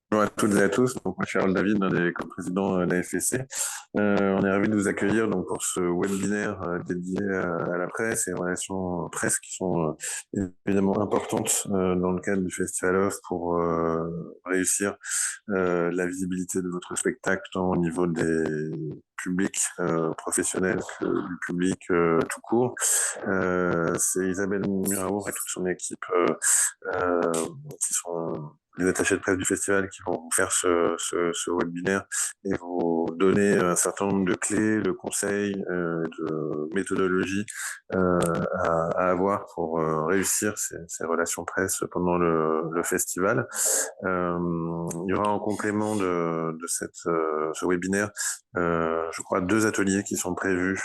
Bonjour à toutes et à tous. Donc, moi, je suis Charles David, l'un des coprésidents de la FSC. On est ravis de vous accueillir donc, pour ce webinaire dédié à la presse et aux relations presse qui sont évidemment importantes dans le cadre du Festival Off pour réussir la visibilité de votre spectacle, tant au niveau des publics professionnels que du public tout court. C'est Isabelle Muraour et toute son équipe qui sont les attachés de presse du festival qui vont vous faire ce webinaire et vous donner un certain nombre de clés, de conseils, de méthodologies à avoir pour réussir ces relations presse pendant le festival. Il y aura en complément de ce webinaire, je crois, 2 ateliers qui sont prévus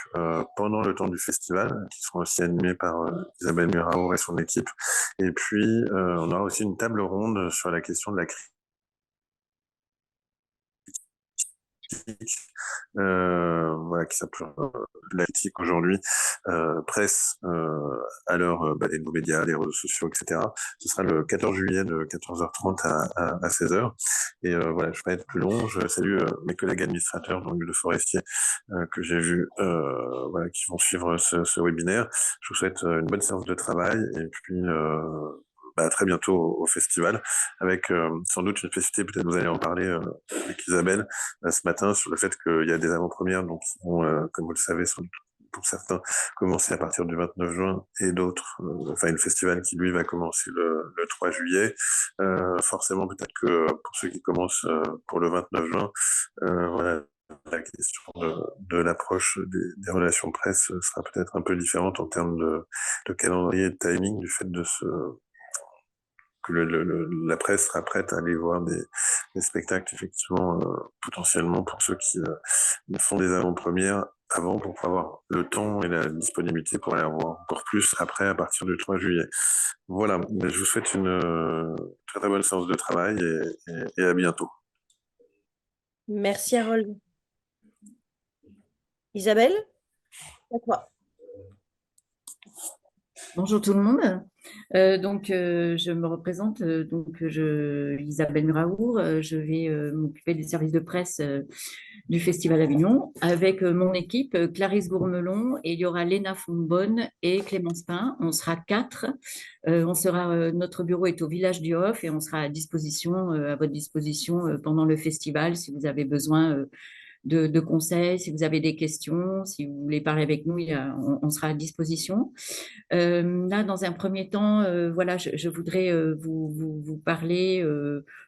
pendant le temps du festival, qui seront aussi animés par Isabelle Muraour et son équipe. Et puis, on aura aussi une table ronde sur la question de la critique, voilà, qui s'appelle la critique aujourd'hui, presse à l'heure des nouveaux médias, des réseaux sociaux, etc. Ce sera le 14 juillet de 14h30 à 16h. Et voilà, je ne vais pas être plus long. Je salue mes collègues administrateurs, donc de Forestier, que j'ai vus, voilà, qui vont suivre ce webinaire. Je vous souhaite une bonne séance de travail et puis à très bientôt au festival, avec sans doute une spécificité, peut-être vous allez en parler avec Isabelle ce matin, sur le fait qu'il y a des avant-premières, donc qui vont, comme vous le savez, sans doute pour certains, commencer à partir du 29 juin et d'autres, enfin le festival qui lui va commencer le 3 juillet. Forcément, peut-être que pour ceux qui commencent pour le 29 juin, voilà, la question de l'approche des relations presse sera peut-être un peu différente en termes de calendrier et de timing, du fait de que la presse sera prête à aller voir des spectacles, effectivement, potentiellement pour ceux qui font des avant-premières avant pour pouvoir avoir le temps et la disponibilité pour aller en voir encore plus après à partir du 3 juillet. Voilà, je vous souhaite une très très bonne séance de travail et à bientôt. Merci Harold. Isabelle, à toi. Bonjour tout le monde. Je me représente, Isabelle Muraour. Je vais m'occuper des services de presse du Festival Avignon avec mon équipe, Clarisse Gourmelon, et il y aura Léna Fonbonne et Clémence Pain. On sera 4. Notre bureau est au village du Hof et on sera à votre disposition pendant le festival si vous avez besoin de conseils, si vous avez des questions, si vous voulez parler avec nous, on sera à disposition. Là, dans un premier temps, voilà, je voudrais vous parler.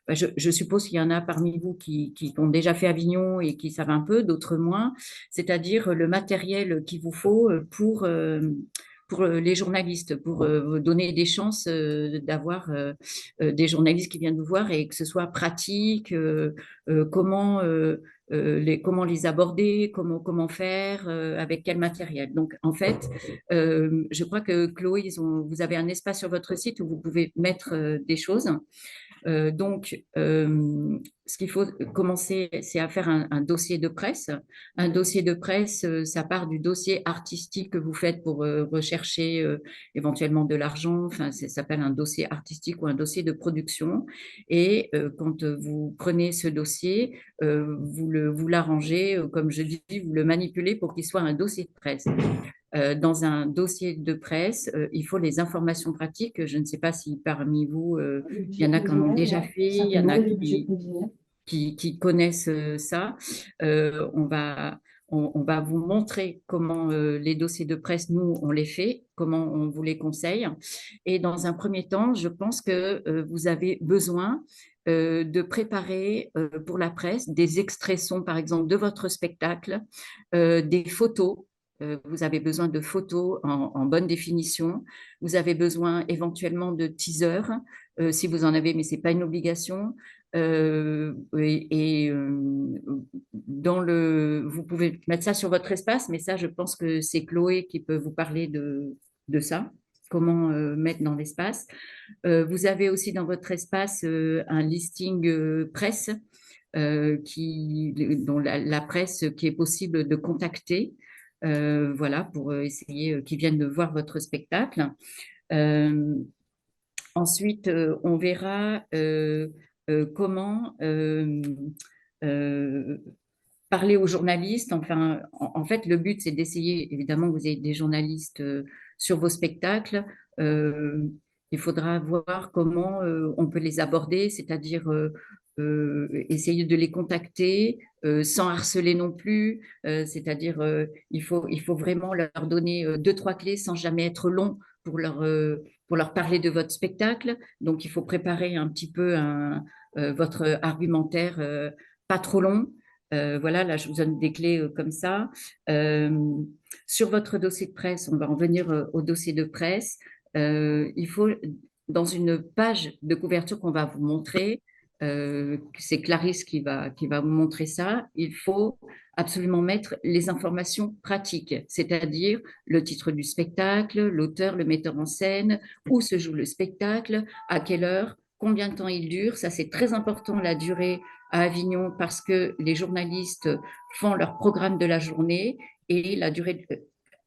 Je suppose qu'il y en a parmi vous qui ont déjà fait Avignon et qui savent un peu, d'autres moins. C'est-à-dire le matériel qu'il vous faut pour les journalistes, pour vous donner des chances d'avoir des journalistes qui viennent vous voir et que ce soit pratique, comment les aborder, comment faire, avec quel matériel. Donc, en fait, je crois que Chloé, vous avez un espace sur votre site où vous pouvez mettre des choses. Ce qu'il faut commencer, c'est à faire un dossier de presse. Un dossier de presse, ça part du dossier artistique que vous faites pour rechercher éventuellement de l'argent. Enfin, ça s'appelle un dossier artistique ou un dossier de production. Et quand vous prenez ce dossier, vous l'arrangez, comme je dis, vous le manipulez pour qu'il soit un dossier de presse. Dans un dossier de presse, il faut les informations pratiques. Je ne sais pas si parmi vous, il y en a qui en ont déjà fait, il y en a qui connaissent ça. On va vous montrer comment les dossiers de presse, nous, on les fait, comment on vous les conseille. Et dans un premier temps, je pense que vous avez besoin de préparer pour la presse des extraits sons, par exemple, de votre spectacle, des photos. Vous avez besoin de photos en bonne définition. Vous avez besoin éventuellement de teasers, si vous en avez, mais ce n'est pas une obligation. Vous pouvez mettre ça sur votre espace, mais ça, je pense que c'est Chloé qui peut vous parler de ça, comment mettre dans l'espace. Vous avez aussi dans votre espace un listing presse, dont la presse qui est possible de contacter, voilà, pour essayer qu'ils viennent de voir votre spectacle. Euh, Ensuite, on verra comment euh, parler aux journalistes. Enfin, en fait, le but, c'est d'essayer, évidemment, que vous ayez des journalistes sur vos spectacles. Euh, il faudra voir comment on peut les aborder, c'est-à-dire essayer de les contacter sans harceler non plus. C'est-à-dire, il faut vraiment leur donner deux, trois clés sans jamais être long pour leur parler de votre spectacle. Donc, il faut préparer un petit peu votre argumentaire pas trop long. Voilà, là, je vous donne des clés comme ça. Euh, sur votre dossier de presse, on va en venir au dossier de presse. Il faut, dans une page de couverture qu'on va vous montrer, c'est Clarisse qui va vous montrer ça, il faut absolument mettre les informations pratiques, c'est-à-dire le titre du spectacle, l'auteur, le metteur en scène, où se joue le spectacle, à quelle heure, combien de temps il dure. Ça, c'est très important, la durée à Avignon, parce que les journalistes font leur programme de la journée et la durée,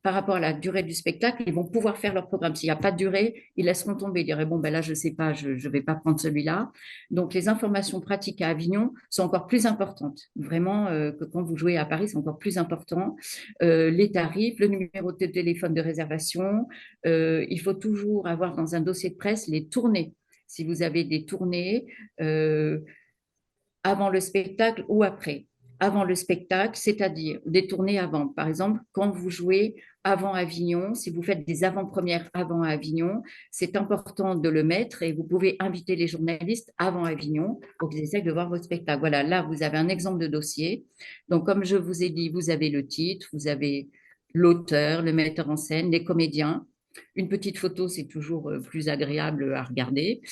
par rapport à la durée du spectacle, ils vont pouvoir faire leur programme. S'il n'y a pas de durée, ils laisseront tomber. Ils diraient, bon, ben là, je ne sais pas, je ne vais pas prendre celui-là. Donc, les informations pratiques à Avignon sont encore plus importantes. Vraiment, que quand vous jouez à Paris, c'est encore plus important. Les tarifs, le numéro de téléphone de réservation. Il faut toujours avoir dans un dossier de presse les tournées. Si vous avez des tournées, avant le spectacle ou après. Avant le spectacle, c'est-à-dire des tournées avant. Par exemple, quand vous jouez avant Avignon, si vous faites des avant-premières avant Avignon, c'est important de le mettre et vous pouvez inviter les journalistes avant Avignon pour qu'ils essayent de voir votre spectacle. Voilà, là, vous avez un exemple de dossier. Donc, comme je vous ai dit, vous avez le titre, vous avez l'auteur, le metteur en scène, les comédiens. Une petite photo, c'est toujours plus agréable à regarder.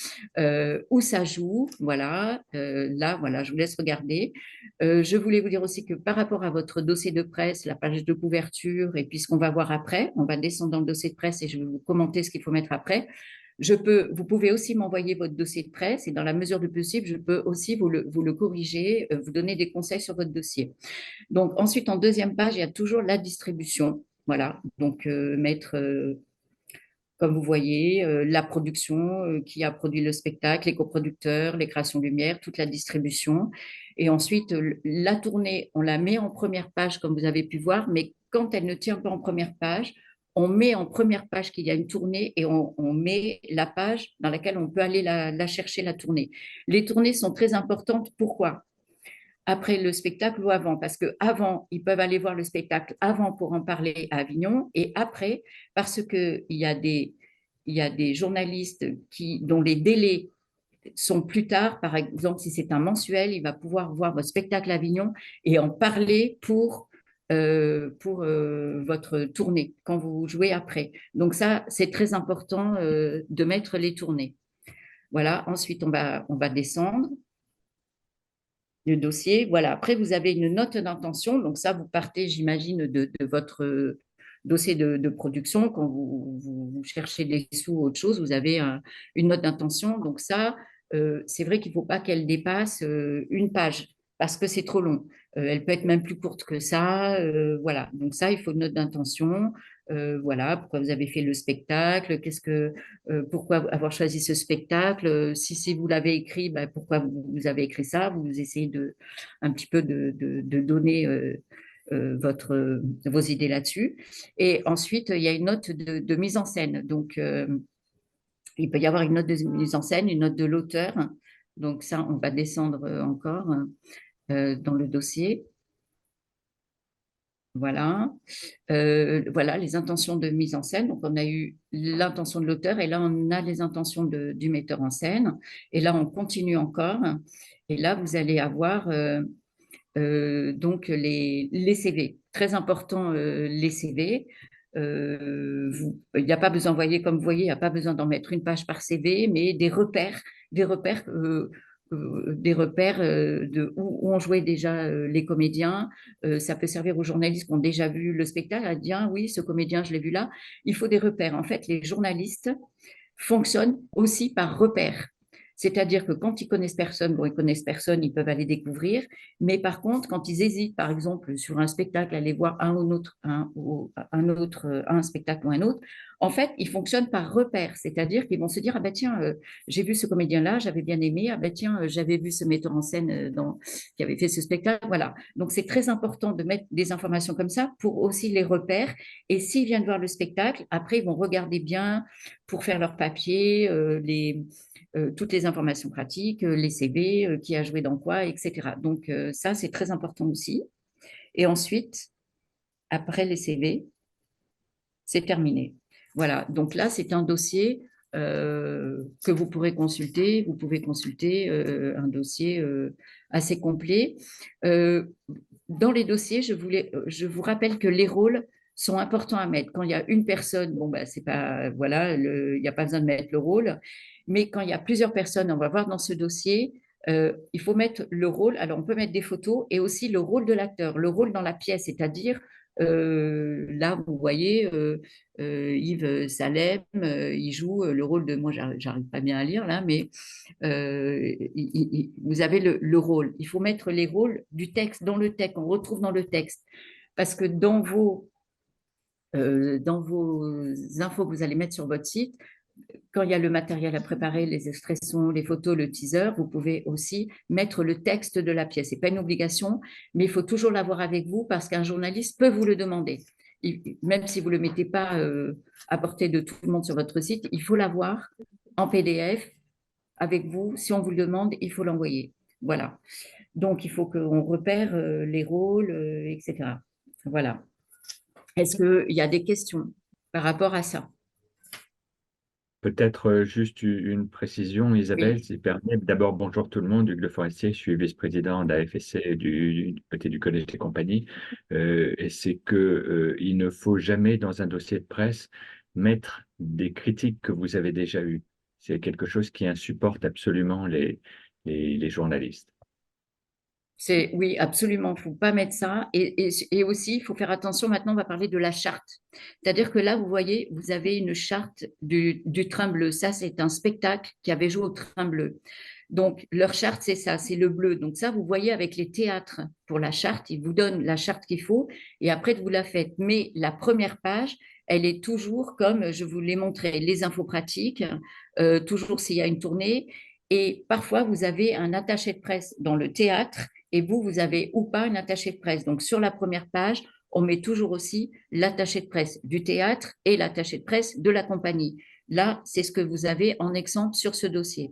Où ça joue, voilà. Là, voilà, je vous laisse regarder. Je voulais vous dire aussi que par rapport à votre dossier de presse, la page de couverture et puis ce qu'on va voir après, on va descendre dans le dossier de presse et je vais vous commenter ce qu'il faut mettre après. Vous pouvez aussi m'envoyer votre dossier de presse et dans la mesure du possible, je peux aussi vous le corriger, vous donner des conseils sur votre dossier. Donc ensuite, en deuxième page, il y a toujours la distribution. Voilà, donc mettre comme vous voyez, la production qui a produit le spectacle, les coproducteurs, les créations lumière, toute la distribution. Et ensuite, la tournée, on la met en première page, comme vous avez pu voir, mais quand elle ne tient pas en première page, on met en première page qu'il y a une tournée et on met la page dans laquelle on peut aller la chercher, la tournée. Les tournées sont très importantes. Pourquoi? Après le spectacle ou avant, parce que avant, ils peuvent aller voir le spectacle avant pour en parler à Avignon, et après, parce qu'il il y a des journalistes dont les délais sont plus tard. Par exemple, si c'est un mensuel, il va pouvoir voir votre spectacle à Avignon et en parler pour votre tournée, quand vous jouez après. Donc ça, c'est très important de mettre les tournées. Voilà, ensuite, on va descendre le dossier. Voilà. Après, vous avez une note d'intention. Donc ça, vous partez, j'imagine, de votre dossier de production. Quand vous cherchez des sous ou autre chose, vous avez une note d'intention. Donc ça, c'est vrai qu'il ne faut pas qu'elle dépasse une page parce que c'est trop long. Elle peut être même plus courte que ça. Voilà. Donc ça, il faut une note d'intention. Voilà, pourquoi vous avez fait le spectacle, pourquoi avoir choisi ce spectacle, si vous l'avez écrit, ben, pourquoi vous avez écrit ça, vous essayez un petit peu de donner vos idées là-dessus. Et ensuite, il y a une note de mise en scène. Donc, il peut y avoir une note de mise en scène, une note de l'auteur. Donc ça, on va descendre encore dans le dossier. Voilà. Voilà les intentions de mise en scène. Donc, on a eu l'intention de l'auteur et là, on a les intentions du metteur en scène. Et là, on continue encore. Et là, vous allez avoir donc les CV. Très important, les CV. Il n'y a pas besoin, voyez, comme vous voyez, il n'y a pas besoin d'en mettre une page par CV, mais des repères, des repères de où ont joué déjà les comédiens. Ça peut servir aux journalistes qui ont déjà vu le spectacle à dire, ah, oui, ce comédien, je l'ai vu là. Il faut des repères. En fait, les journalistes fonctionnent aussi par repères. C'est-à-dire que quand ils connaissent personne, bon, ils connaissent personne, ils peuvent aller découvrir. Mais par contre, quand ils hésitent, par exemple, sur un spectacle, aller voir un ou autre, un spectacle ou un autre, En fait, ils fonctionnent par repères, c'est-à-dire qu'ils vont se dire, ah ben tiens, j'ai vu ce comédien-là, j'avais bien aimé, ah ben tiens, j'avais vu ce metteur en scène qui avait fait ce spectacle, voilà. Donc c'est très important de mettre des informations comme ça pour aussi les repères. Et s'ils viennent voir le spectacle, après ils vont regarder bien pour faire leur papier, toutes les informations pratiques, les CV, qui a joué dans quoi, etc. Donc ça, c'est très important aussi. Et ensuite, après les CV, c'est terminé. Voilà, donc là, c'est un dossier que vous pourrez consulter. Vous pouvez consulter un dossier assez complet. Euh, dans les dossiers, je vous rappelle que les rôles sont importants à mettre. Quand il y a une personne, bon, ben, c'est pas, voilà, il n'y a pas besoin de mettre le rôle. Mais quand il y a plusieurs personnes, on va voir dans ce dossier, il faut mettre le rôle. Alors, on peut mettre des photos et aussi le rôle de l'acteur, le rôle dans la pièce, c'est-à-dire là, vous voyez, Yves Salem, il joue le rôle de, moi, j'arrive pas bien à lire là, mais vous avez le rôle. Il faut mettre les rôles du texte dans le texte, on retrouve dans le texte. Parce que dans vos infos que vous allez mettre sur votre site, quand il y a le matériel à préparer, les expressions, les photos, le teaser, vous pouvez aussi mettre le texte de la pièce. Ce n'est pas une obligation, mais il faut toujours l'avoir avec vous parce qu'un journaliste peut vous le demander. Même si vous ne le mettez pas à portée de tout le monde sur votre site, il faut l'avoir en PDF avec vous. Si on vous le demande, il faut l'envoyer. Voilà. Donc, il faut qu'on repère les rôles, etc. Voilà. Est-ce qu'il y a des questions par rapport à ça? Peut-être juste une précision, Isabelle, Oui. si permet. D'abord, bonjour tout le monde, Hugues Le Forestier, je suis vice-président de la FSC du côté du Collège des compagnies. Et c'est que il ne faut jamais, dans un dossier de presse, mettre des critiques que vous avez déjà eues. C'est quelque chose qui insupporte absolument les journalistes. Oui, absolument, il ne faut pas mettre ça. Et aussi, il faut faire attention, maintenant, on va parler de la charte. C'est-à-dire que là, vous voyez, vous avez une charte du Train Bleu. Ça, c'est un spectacle qui avait joué au Train Bleu. Donc, leur charte, c'est ça, c'est le bleu. Donc ça, vous voyez avec les théâtres pour la charte, ils vous donnent la charte qu'il faut et après, vous la faites. Mais la première page, elle est toujours comme je vous l'ai montré, les infos pratiques, toujours s'il y a une tournée. Et parfois, vous avez un attaché de presse dans le théâtre et vous avez ou pas un attaché de presse. Donc, sur la première page, on met toujours aussi l'attaché de presse du théâtre et l'attaché de presse de la compagnie. Là, c'est ce que vous avez en exemple sur ce dossier.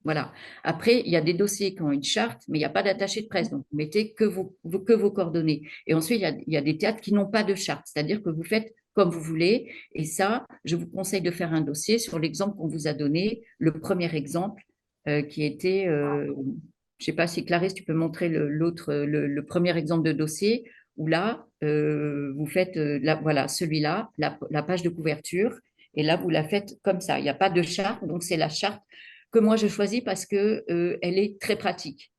Voilà. Après, il y a des dossiers qui ont une charte, mais il n'y a pas d'attaché de presse. Donc, vous mettez que vos coordonnées. Et ensuite, il y a des théâtres qui n'ont pas de charte, c'est-à-dire que vous faites comme vous voulez. Et ça, je vous conseille de faire un dossier sur l'exemple qu'on vous a donné, le premier exemple qui était, je ne sais pas si Clarisse, tu peux montrer le premier exemple de dossier où là, vous faites, voilà, celui-là, la page de couverture. Et là, vous la faites comme ça. Il n'y a pas de charte, donc c'est la charte que moi je choisis parce que elle est très pratique.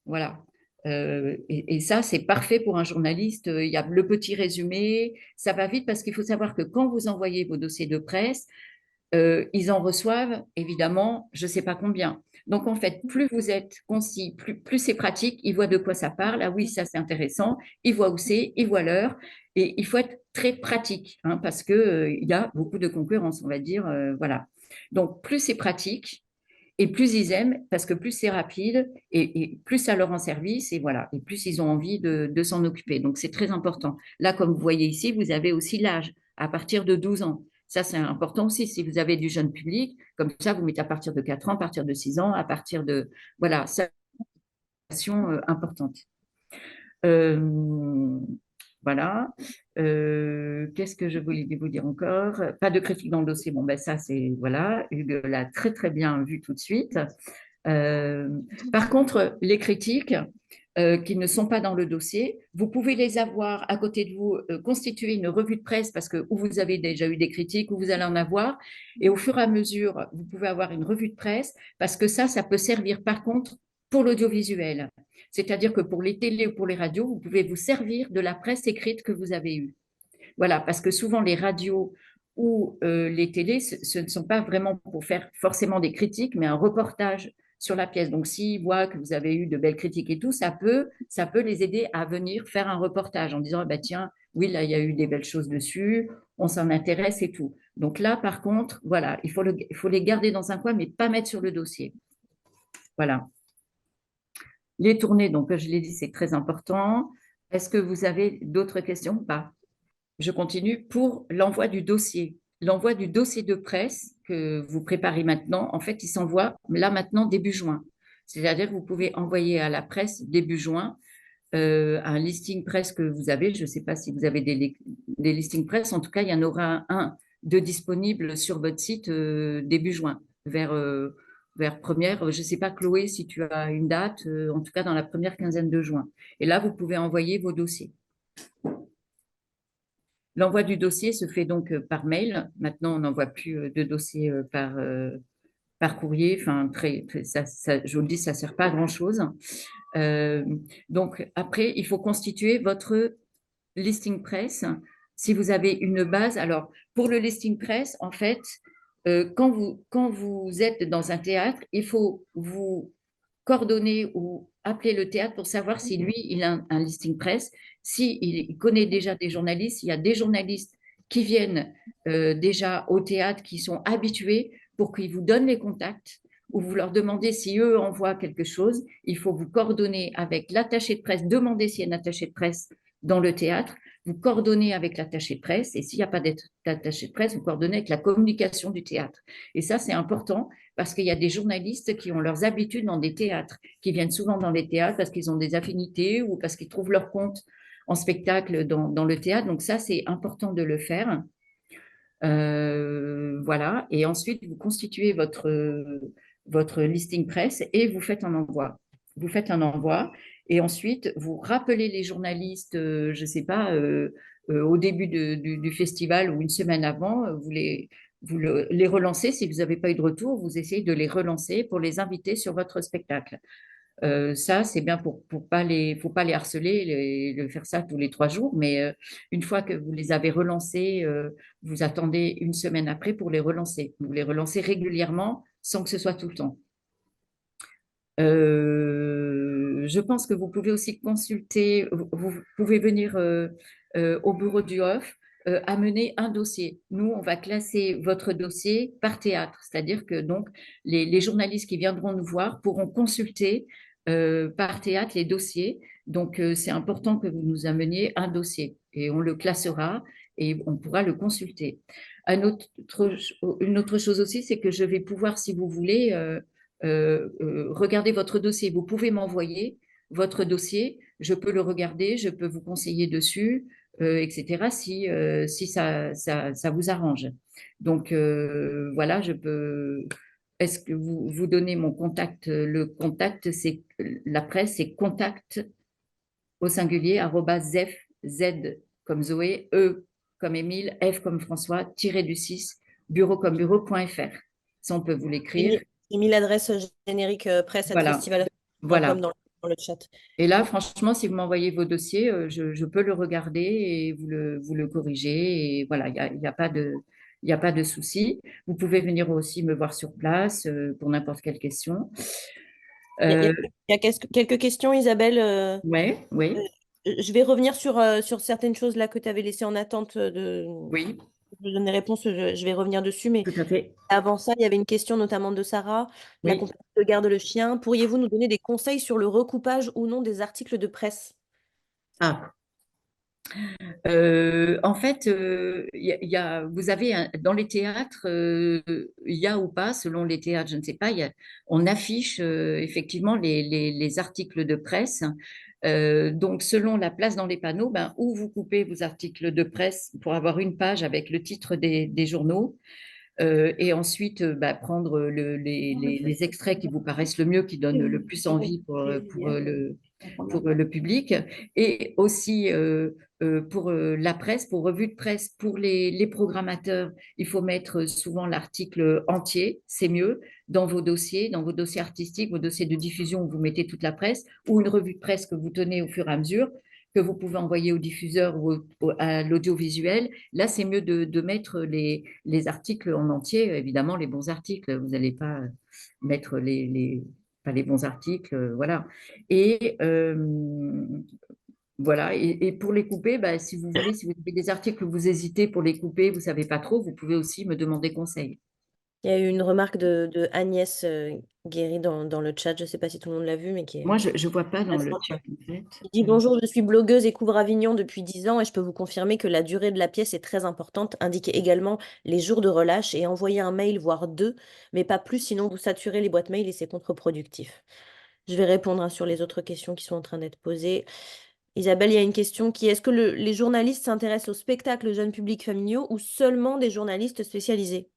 Voilà. Et ça, c'est parfait pour un journaliste. Il y a le petit résumé, ça va vite parce qu'il faut savoir que quand vous envoyez vos dossiers de presse, ils en reçoivent évidemment, je ne sais pas combien. Donc en fait, plus vous êtes concis, plus c'est pratique, ils voient de quoi ça parle. Ah oui, ça c'est intéressant. Ils voient où c'est, ils voient l'heure. Et il faut être très pratique hein, parce que il y a beaucoup de concurrence, on va dire. Voilà. Donc plus c'est pratique, et plus ils aiment, parce que plus c'est rapide et plus ça leur rend service, et voilà, et plus ils ont envie de s'en occuper. Donc c'est très important. Là, comme vous voyez ici, vous avez aussi l'âge, à partir de 12 ans. Ça, c'est important aussi. Si vous avez du jeune public, comme ça, vous mettez à partir de 4 ans, à partir de 6 ans, à partir de... Voilà, ça, c'est une information importante. Euh, voilà. Qu'est-ce que je voulais vous dire encore? Pas de critique dans le dossier. Bon, ben ça, c'est voilà. Hugues l'a très très bien vu tout de suite. Euh, Par contre, les critiques qui ne sont pas dans le dossier, vous pouvez les avoir à côté de vous, constituer une revue de presse parce que où vous avez déjà eu des critiques, où vous allez en avoir, et au fur et à mesure, vous pouvez avoir une revue de presse parce que ça peut servir par contre pour l'audiovisuel. C'est-à-dire que pour les télés ou pour les radios, vous pouvez vous servir de la presse écrite que vous avez eue. Voilà, parce que souvent les radios ou les télés, ce ne sont pas vraiment pour faire forcément des critiques, mais un reportage sur la pièce. Donc, s'ils voient que vous avez eu de belles critiques et tout, ça peut les aider à venir faire un reportage en disant, bah, tiens, oui, là, il y a eu des belles choses dessus, on s'en intéresse et tout. Donc là, par contre, voilà, il faut les garder dans un coin, mais pas mettre sur le dossier. Voilà. Les tournées, donc, je l'ai dit, c'est très important. Est-ce que vous avez d'autres questions ou pas? Je continue pour l'envoi du dossier. L'envoi du dossier de presse que vous préparez maintenant, en fait, il s'envoie là maintenant début juin. C'est-à-dire que vous pouvez envoyer à la presse début juin un listing presse que vous avez. Je ne sais pas si vous avez des listings presse. En tout cas, il y en aura un de disponible sur votre site début juin, vers première. Je ne sais pas, Chloé, si tu as une date, en tout cas dans la première quinzaine de juin. Et là, vous pouvez envoyer vos dossiers. L'envoi du dossier se fait donc par mail. Maintenant, on n'envoie plus de dossiers par courrier. Enfin, je vous le dis, ça ne sert pas à grand-chose. Donc, après, il faut constituer votre listing press. Si vous avez une base, alors pour le listing press, en fait, quand vous êtes dans un théâtre, il faut vous coordonner ou appeler le théâtre pour savoir si lui, il a un listing press, si il connaît déjà des journalistes, il y a des journalistes qui viennent déjà au théâtre, qui sont habitués pour qu'ils vous donnent les contacts ou vous leur demandez si eux envoient quelque chose. Il faut vous coordonner avec l'attaché de presse, demander s'il y a un attaché de presse dans le théâtre, vous coordonnez avec l'attaché de presse et s'il n'y a pas d'attaché de presse, vous coordonnez avec la communication du théâtre. Et ça, c'est important parce qu'il y a des journalistes qui ont leurs habitudes dans des théâtres, qui viennent souvent dans les théâtres parce qu'ils ont des affinités ou parce qu'ils trouvent leur compte en spectacle dans le théâtre. Donc ça, c'est important de le faire. Voilà. Et ensuite, vous constituez votre listing presse et vous faites un envoi. Vous faites un envoi et ensuite, vous rappelez les journalistes, je ne sais pas, au début du festival ou une semaine avant, les relancez. Si vous n'avez pas eu de retour, vous essayez de les relancer pour les inviter sur votre spectacle. Ça, c'est bien pour pas faut pas les harceler, faire ça tous les 3 jours, mais une fois que vous les avez relancés, vous attendez une semaine après pour les relancer. Vous les relancez régulièrement sans que ce soit tout le temps. Je pense que vous pouvez aussi consulter, vous pouvez venir au bureau du OFF, amener un dossier. Nous, on va classer votre dossier par théâtre, c'est-à-dire que donc les journalistes qui viendront nous voir pourront consulter par théâtre les dossiers. Donc, c'est important que vous nous ameniez un dossier et on le classera et on pourra le consulter. Une autre chose aussi, c'est que je vais pouvoir, si vous voulez, regardez votre dossier. Vous pouvez m'envoyer votre dossier, je peux le regarder, je peux vous conseiller dessus, etc. Si ça vous arrange. Donc voilà, je peux. Est-ce que vous donnez mon contact? Le contact, c'est la presse, c'est contact au singulier @zef z comme Zoé, e comme Émile, f comme François, _du6 bureau comme bureau.fr. Ça, on peut vous l'écrire. J'ai mis l'adresse générique Voilà. presse@festival.com Voilà. dans le chat. Et là, franchement, si vous m'envoyez vos dossiers, je peux le regarder et vous le corrigez. Et voilà, il y a pas de, il y a pas de souci. Vous pouvez venir aussi me voir sur place pour n'importe quelle question. Il y a quelques questions, Isabelle. Ouais, oui, Je vais revenir sur certaines choses là que tu avais laissées en attente oui, de donner réponse. Je vais revenir dessus, mais tout à fait. avant ça, il y avait une question notamment de Sarah, la Oui. compagnie de garde le chien. Pourriez-vous nous donner des conseils sur le recoupage ou non des articles de presse? Ah. En fait, vous avez dans les théâtres, il y a ou pas, selon les théâtres, je ne sais pas, on affiche effectivement les articles de presse. Donc, selon la place dans les panneaux, ben, où vous coupez vos articles de presse pour avoir une page avec le titre des journaux. Et ensuite, bah, prendre les extraits qui vous paraissent le mieux, qui donnent le plus envie pour le public. Et aussi pour la presse, pour revue de presse, pour les programmateurs, il faut mettre souvent l'article entier, c'est mieux, dans vos dossiers artistiques, vos dossiers de diffusion où vous mettez toute la presse, ou une revue de presse que vous tenez au fur et à mesure, que vous pouvez envoyer au diffuseur ou à l'audiovisuel. Là, c'est mieux de mettre les articles en entier, évidemment, les bons articles. Vous n'allez pas mettre pas les bons articles, voilà. Et Voilà, et pour les couper, bah, si vous voulez, si vous avez des articles que vous hésitez pour les couper, vous ne savez pas trop, vous pouvez aussi me demander conseil. Il y a eu une remarque de Agnès Guéry dans le chat, je ne sais pas si tout le monde l'a vu, mais qui est Moi, je ne vois pas dans le chat, intéressante. en fait. Il dit: bonjour, je suis blogueuse et couvre Avignon depuis 10 ans et je peux vous confirmer que la durée de la pièce est très importante. Indiquez également les jours de relâche et envoyez un mail, voire deux, mais pas plus, sinon vous saturez les boîtes mail et c'est contre-productif. Je vais répondre hein, sur les autres questions qui sont en train d'être posées. Isabelle, il y a une question qui est: est-ce que les journalistes s'intéressent aux spectacles jeunes publics familiaux ou seulement des journalistes spécialisés?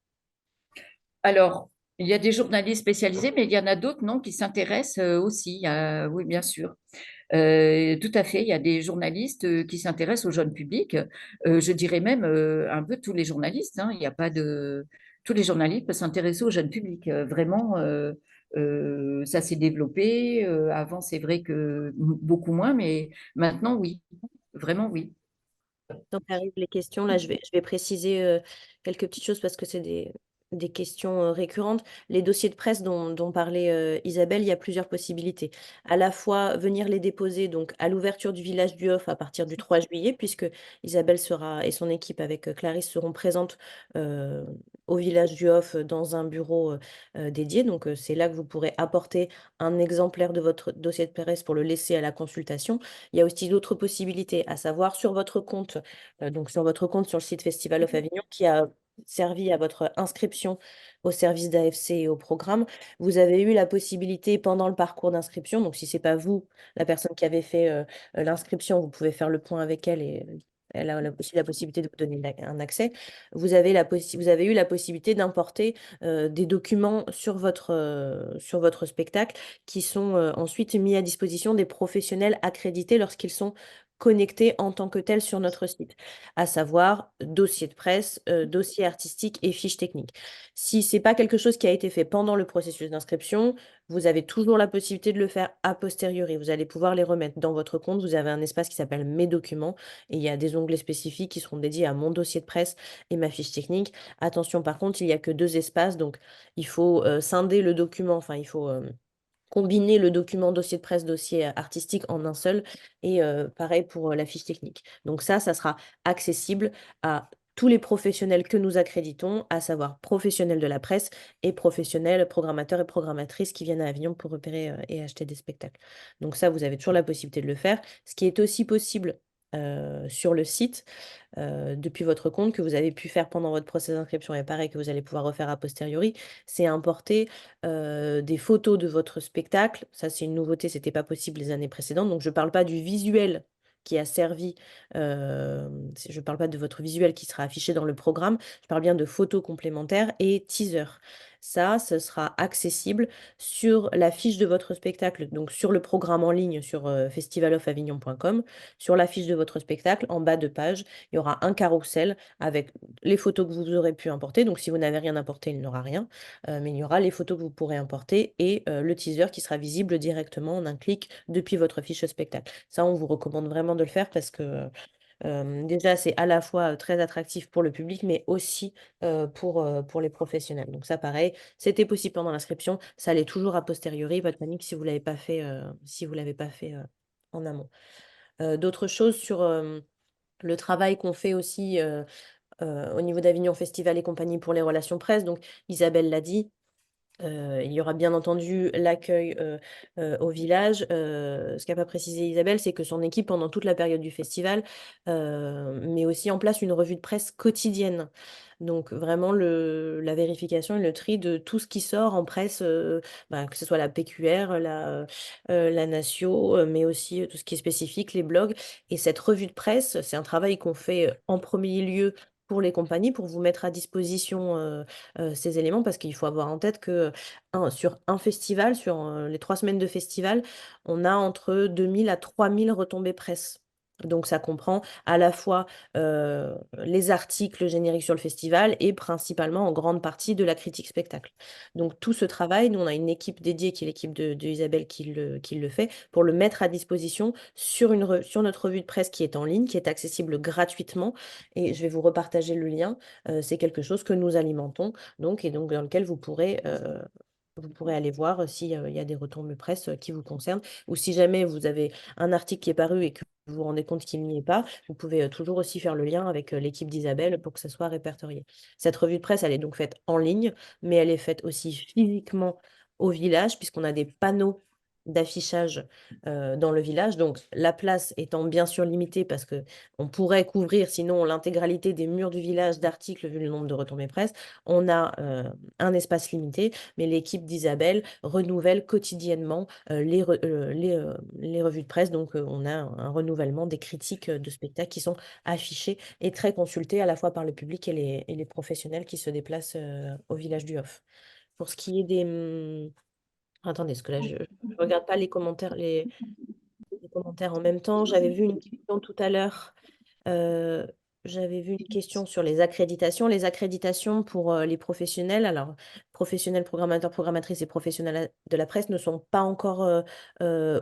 Alors, il y a des journalistes spécialisés, mais il y en a d'autres, non, qui s'intéressent aussi. Oui, bien sûr. Tout à fait, il y a des journalistes qui s'intéressent au jeune public. Je dirais même un peu tous les journalistes, hein. Il n'y a pas de... Tous les journalistes peuvent s'intéresser au jeune public. Vraiment, ça s'est développé. Avant, c'est vrai que beaucoup moins, mais maintenant, oui. Vraiment, oui. Donc, arrivent les questions. Là, je vais préciser quelques petites choses parce que c'est des questions récurrentes. Les dossiers de presse dont parlait Isabelle, il y a plusieurs possibilités. À la fois venir les déposer donc à l'ouverture du village du Hof à partir du 3 juillet, puisque Isabelle sera et son équipe avec Clarisse seront présentes euh, au village du Hof dans un bureau dédié. Donc, c'est là que vous pourrez apporter un exemplaire de votre dossier de presse pour le laisser à la consultation. Il y a aussi d'autres possibilités, à savoir sur votre compte donc sur votre compte sur le site Festival of Avignon qui a servi à votre inscription au service d'AFC et au programme. Vous avez eu la possibilité pendant le parcours d'inscription, donc si ce n'est pas vous, la personne qui avait fait l'inscription, vous pouvez faire le point avec elle et elle a aussi la possibilité de vous donner un accès. Vous avez eu la possibilité d'importer des documents sur votre spectacle qui sont ensuite mis à disposition des professionnels accrédités lorsqu'ils sont connectés en tant que tels sur notre site, à savoir dossier de presse, dossier artistique et fiche technique. Si ce n'est pas quelque chose qui a été fait pendant le processus d'inscription, vous avez toujours la possibilité de le faire a posteriori. Vous allez pouvoir les remettre dans votre compte. Vous avez un espace qui s'appelle Mes documents et il y a des onglets spécifiques qui seront dédiés à mon dossier de presse et ma fiche technique. Attention, par contre, il n'y a que deux espaces, donc il faut scinder le document, enfin, il faut combiner le document dossier de presse, dossier artistique en un seul, et pareil pour la fiche technique. Donc ça sera accessible à tous les professionnels que nous accréditons, à savoir professionnels de la presse et professionnels, programmateurs et programmatrices qui viennent à Avignon pour repérer et acheter des spectacles. Donc ça, vous avez toujours la possibilité de le faire. Ce qui est aussi possible sur le site, depuis votre compte, que vous avez pu faire pendant votre process d'inscription et pareil que vous allez pouvoir refaire a posteriori, c'est importer des photos de votre spectacle. Ça, c'est une nouveauté, ce n'était pas possible les années précédentes. Donc, je ne parle pas du visuel qui a servi, je ne parle pas de votre visuel qui sera affiché dans le programme, je parle bien de photos complémentaires et teasers. Ça, ce sera accessible sur la fiche de votre spectacle, donc sur le programme en ligne sur festivalofavignon.com. Sur la fiche de votre spectacle, en bas de page, il y aura un carrousel avec les photos que vous aurez pu importer. Donc, si vous n'avez rien importé, il n'y aura rien. Mais il y aura les photos que vous pourrez importer et le teaser qui sera visible directement en un clic depuis votre fiche spectacle. Ça, on vous recommande vraiment de le faire parce que déjà, c'est à la fois très attractif pour le public, mais aussi pour les professionnels. Donc ça, pareil, c'était possible pendant l'inscription, ça l'est toujours a posteriori, pas de panique si vous l'avez pas fait, si vous l'avez pas fait en amont. D'autres choses sur le travail qu'on fait aussi au niveau d'Avignon Festival et compagnie pour les relations presse. Donc Isabelle l'a dit, il y aura bien entendu l'accueil au village. Ce qu'a pas précisé Isabelle, c'est que son équipe, pendant toute la période du festival, met aussi en place une revue de presse quotidienne. Donc vraiment la vérification et le tri de tout ce qui sort en presse, que ce soit la PQR, la Natio, mais aussi tout ce qui est spécifique, les blogs. Et cette revue de presse, c'est un travail qu'on fait en premier lieu pour les compagnies, pour vous mettre à disposition ces éléments, parce qu'il faut avoir en tête que sur un festival, sur les 3 semaines de festival, on a entre 2000 à 3000 retombées presse. Donc ça comprend à la fois les articles génériques sur le festival et principalement en grande partie de la critique spectacle. Donc tout ce travail, nous on a une équipe dédiée qui est l'équipe de Isabelle qui le fait pour le mettre à disposition sur notre revue de presse qui est en ligne, qui est accessible gratuitement. Et je vais vous repartager le lien. C'est quelque chose que nous alimentons et donc dans lequel vous pourrez aller voir s'il y a des retombées presse qui vous concernent ou si jamais vous avez un article qui est paru et que vous vous rendez compte qu'il n'y est pas, vous pouvez toujours aussi faire le lien avec l'équipe d'Isabelle pour que ça soit répertorié. Cette revue de presse, elle est donc faite en ligne, mais elle est faite aussi physiquement au village, puisqu'on a des panneaux d'affichage dans le village. Donc, la place étant bien sûr limitée parce que on pourrait couvrir sinon l'intégralité des murs du village d'articles vu le nombre de retombées presse, on a un espace limité, mais l'équipe d'Isabelle renouvelle quotidiennement les revues de presse. Donc, on a un renouvellement des critiques de spectacles qui sont affichées et très consultées à la fois par le public et les professionnels qui se déplacent au village du Hof. Pour ce qui est des... Attendez, parce que là, je ne regarde pas les commentaires en même temps. J'avais vu une question tout à l'heure. euh, J'avais vu une question sur les accréditations. Les accréditations pour les professionnels, alors professionnels, programmateurs, programmatrices et professionnels de la presse ne sont pas encore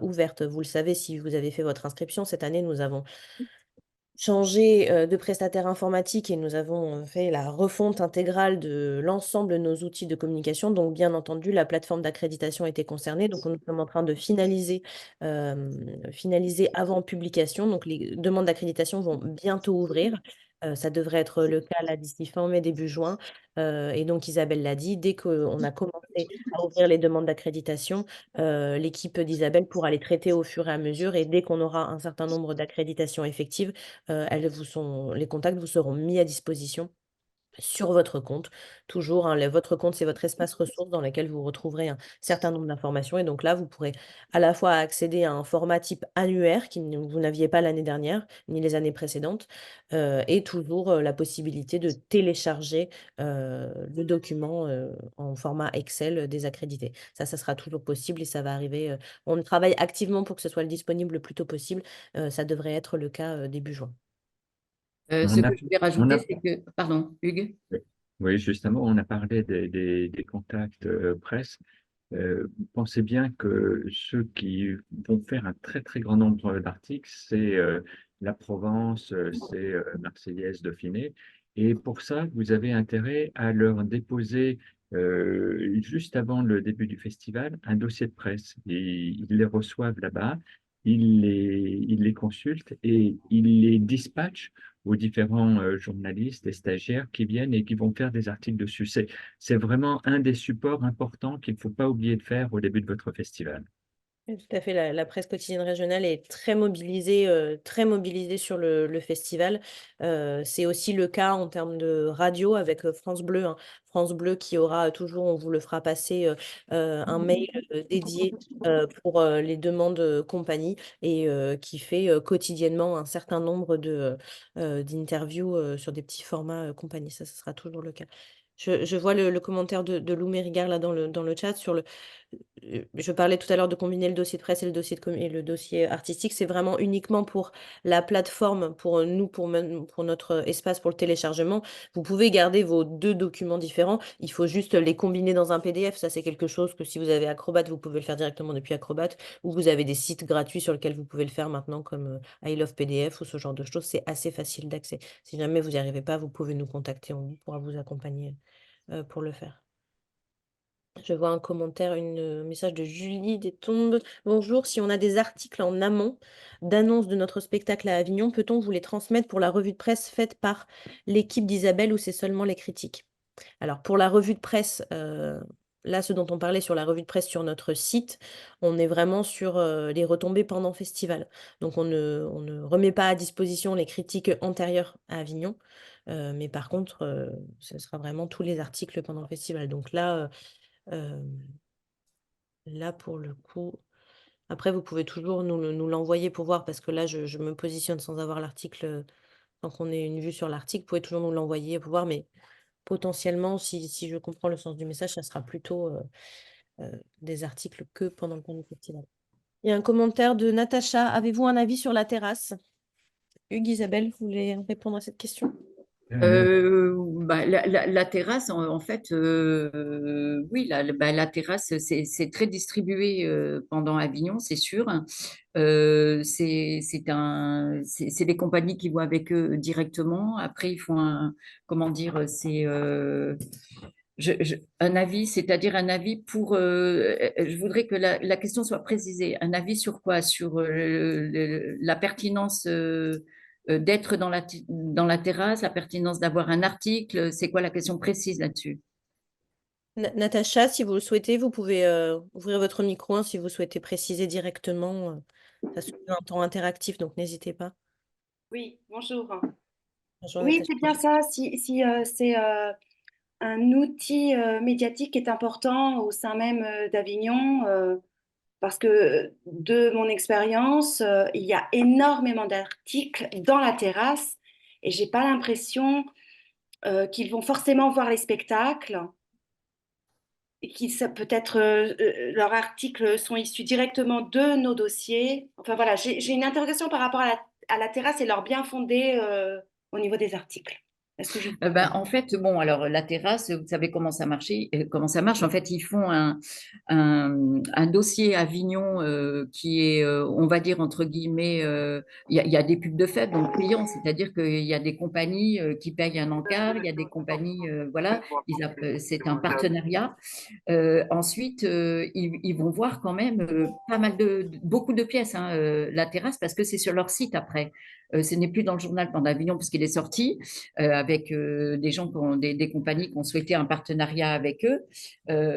ouvertes. Vous le savez, si vous avez fait votre inscription, cette année, nous avons changé de prestataire informatique et nous avons fait la refonte intégrale de l'ensemble de nos outils de communication. Donc, bien entendu, la plateforme d'accréditation était concernée. Donc, nous sommes en train de finaliser avant publication. Donc, les demandes d'accréditation vont bientôt ouvrir. Ça devrait être le cas là d'ici fin mai, début juin. Et donc, Isabelle l'a dit, dès qu'on a commencé à ouvrir les demandes d'accréditation, l'équipe d'Isabelle pourra les traiter au fur et à mesure. Et dès qu'on aura un certain nombre d'accréditations effectives, les contacts vous seront mis à disposition sur votre compte. Toujours, hein, votre compte, c'est votre espace ressources dans lequel vous retrouverez un certain nombre d'informations. Et donc là, vous pourrez à la fois accéder à un format type annuaire vous n'aviez pas l'année dernière, ni les années précédentes, et toujours la possibilité de télécharger le document en format Excel désaccrédité. Ça sera toujours possible et ça va arriver. On travaille activement pour que ce soit disponible le plus tôt possible. Ça devrait être le cas début juin. Ce On a, que je voulais on rajouter, a, c'est que, pardon, Hugues. oui, justement, on a parlé des contacts presse. Pensez bien que ceux qui vont faire un très très grand nombre d'articles, c'est la Provence, c'est Marseillaise, Dauphiné. Et pour ça, vous avez intérêt à leur déposer juste avant le début du festival un dossier de presse. Et ils les reçoivent là-bas, ils les consultent et ils les dispatchent aux différents journalistes et stagiaires qui viennent et qui vont faire des articles dessus. C'est vraiment un des supports importants qu'il ne faut pas oublier de faire au début de votre festival. Oui, tout à fait, la presse quotidienne régionale est très mobilisée sur le festival. C'est aussi le cas en termes de radio avec France Bleu, hein. France Bleu qui aura toujours, on vous le fera passer, un mail dédié pour les demandes compagnie et qui fait quotidiennement un certain nombre d'interviews sur des petits formats compagnie. Ça, ce sera toujours le cas. Je vois le commentaire de Lou Mérigard là dans le chat sur je parlais tout à l'heure de combiner le dossier de presse et et le dossier artistique. C'est vraiment uniquement pour la plateforme, pour nous, pour notre espace pour le téléchargement. Vous pouvez garder vos deux documents différents. Il faut juste les combiner dans un PDF. Ça, c'est quelque chose que si vous avez Acrobat, vous pouvez le faire directement depuis Acrobat, ou vous avez des sites gratuits sur lesquels vous pouvez le faire maintenant, comme I Love PDF ou ce genre de choses. C'est assez facile d'accès. Si jamais vous n'y arrivez pas, vous pouvez nous contacter. On pourra vous accompagner pour le faire. Je vois un commentaire, un message de Julie Destombes. Bonjour, si on a des articles en amont d'annonce de notre spectacle à Avignon, peut-on vous les transmettre pour la revue de presse faite par l'équipe d'Isabelle ou c'est seulement les critiques? Alors pour la revue de presse, là ce dont on parlait sur la revue de presse sur notre site, on est vraiment sur les retombées pendant festival. Donc on ne remet pas à disposition les critiques antérieures à Avignon, mais par contre ce sera vraiment tous les articles pendant le festival. Donc euh, là, pour le coup, après, vous pouvez toujours nous l'envoyer pour voir, parce que là, je me positionne sans avoir l'article, sans qu'on ait une vue sur l'article. Vous pouvez toujours nous l'envoyer pour voir, mais potentiellement, si je comprends le sens du message, ça sera plutôt des articles que pendant le temps du festival. Il y a un commentaire de Natacha. Avez-vous un avis sur la terrasse? Hugues, Isabelle, vous voulez répondre à cette question? La terrasse, en fait, oui, la terrasse, c'est très distribué pendant Avignon, c'est sûr. C'est des compagnies qui vont avec eux directement. Après, ils font comment dire, Un avis, c'est-à-dire un avis pour. Je voudrais que la question soit précisée. Un avis sur quoi? Sur la pertinence d'être dans la terrasse, la pertinence d'avoir un article. C'est quoi la question précise là-dessus? Natacha, si vous le souhaitez, vous pouvez ouvrir votre micro hein, si vous souhaitez préciser directement. Ça se fait un temps interactif, donc n'hésitez pas. Oui, bonjour. Bonjour Oui, Natacha. c'est bien ça. Si c'est un outil médiatique qui est important au sein même d'Avignon, parce que de mon expérience, il y a énormément d'articles dans la terrasse et j'ai pas l'impression qu'ils vont forcément voir les spectacles et peut-être leurs articles sont issus directement de nos dossiers. Enfin voilà, j'ai une interrogation par rapport à la terrasse et leur bien fondé au niveau des articles. Est-ce que je... En fait, bon, alors la terrasse, vous savez comment ça marche, comment ça marche. En fait, ils font un dossier Avignon qui est, on va dire entre guillemets, il y a des pubs de fête, donc payants, c'est-à-dire qu'il y a des compagnies qui payent un encart, il y a des compagnies, voilà, c'est un partenariat. Ensuite, ils vont voir quand même pas mal beaucoup de pièces, hein, la terrasse, parce que c'est sur leur site après. Ce n'est plus dans le journal pendant Avignon parce qu'il est sorti avec des gens des compagnies qui ont souhaité un partenariat avec eux.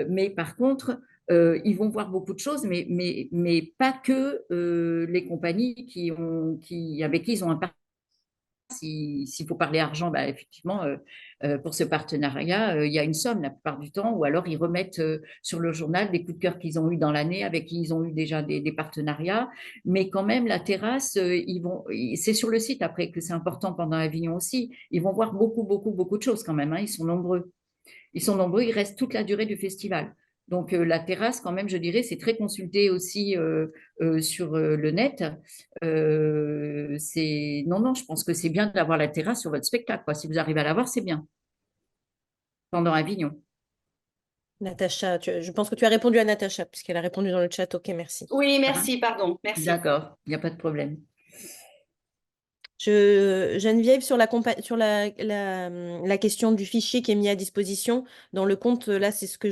Mais par contre, ils vont voir beaucoup de choses, mais pas que les compagnies avec qui ils ont un partenariat. S'il faut parler argent, bah, effectivement, pour ce partenariat, il y a une somme la plupart du temps, ou alors ils remettent sur le journal des coups de cœur qu'ils ont eu dans l'année, avec qui ils ont eu déjà des partenariats. Mais quand même, la terrasse, c'est sur le site après que c'est important pendant Avignon aussi. Ils vont voir beaucoup, beaucoup, beaucoup de choses quand même, hein, ils sont nombreux. Ils sont nombreux, ils restent toute la durée du festival. Donc la terrasse, quand même, je dirais, c'est très consulté aussi sur le net. Non, non, je pense que c'est bien d'avoir la terrasse sur votre spectacle, quoi. Si vous arrivez à l'avoir, c'est bien. Pendant Avignon. Natacha, je pense que tu as répondu à Natacha, puisqu'elle a répondu dans le chat. Ok, merci. Oui, Ça va? merci, pardon, merci. D'accord, il n'y a pas de problème. Geneviève, sur la question du fichier qui est mis à disposition dans le compte, là, c'est ce que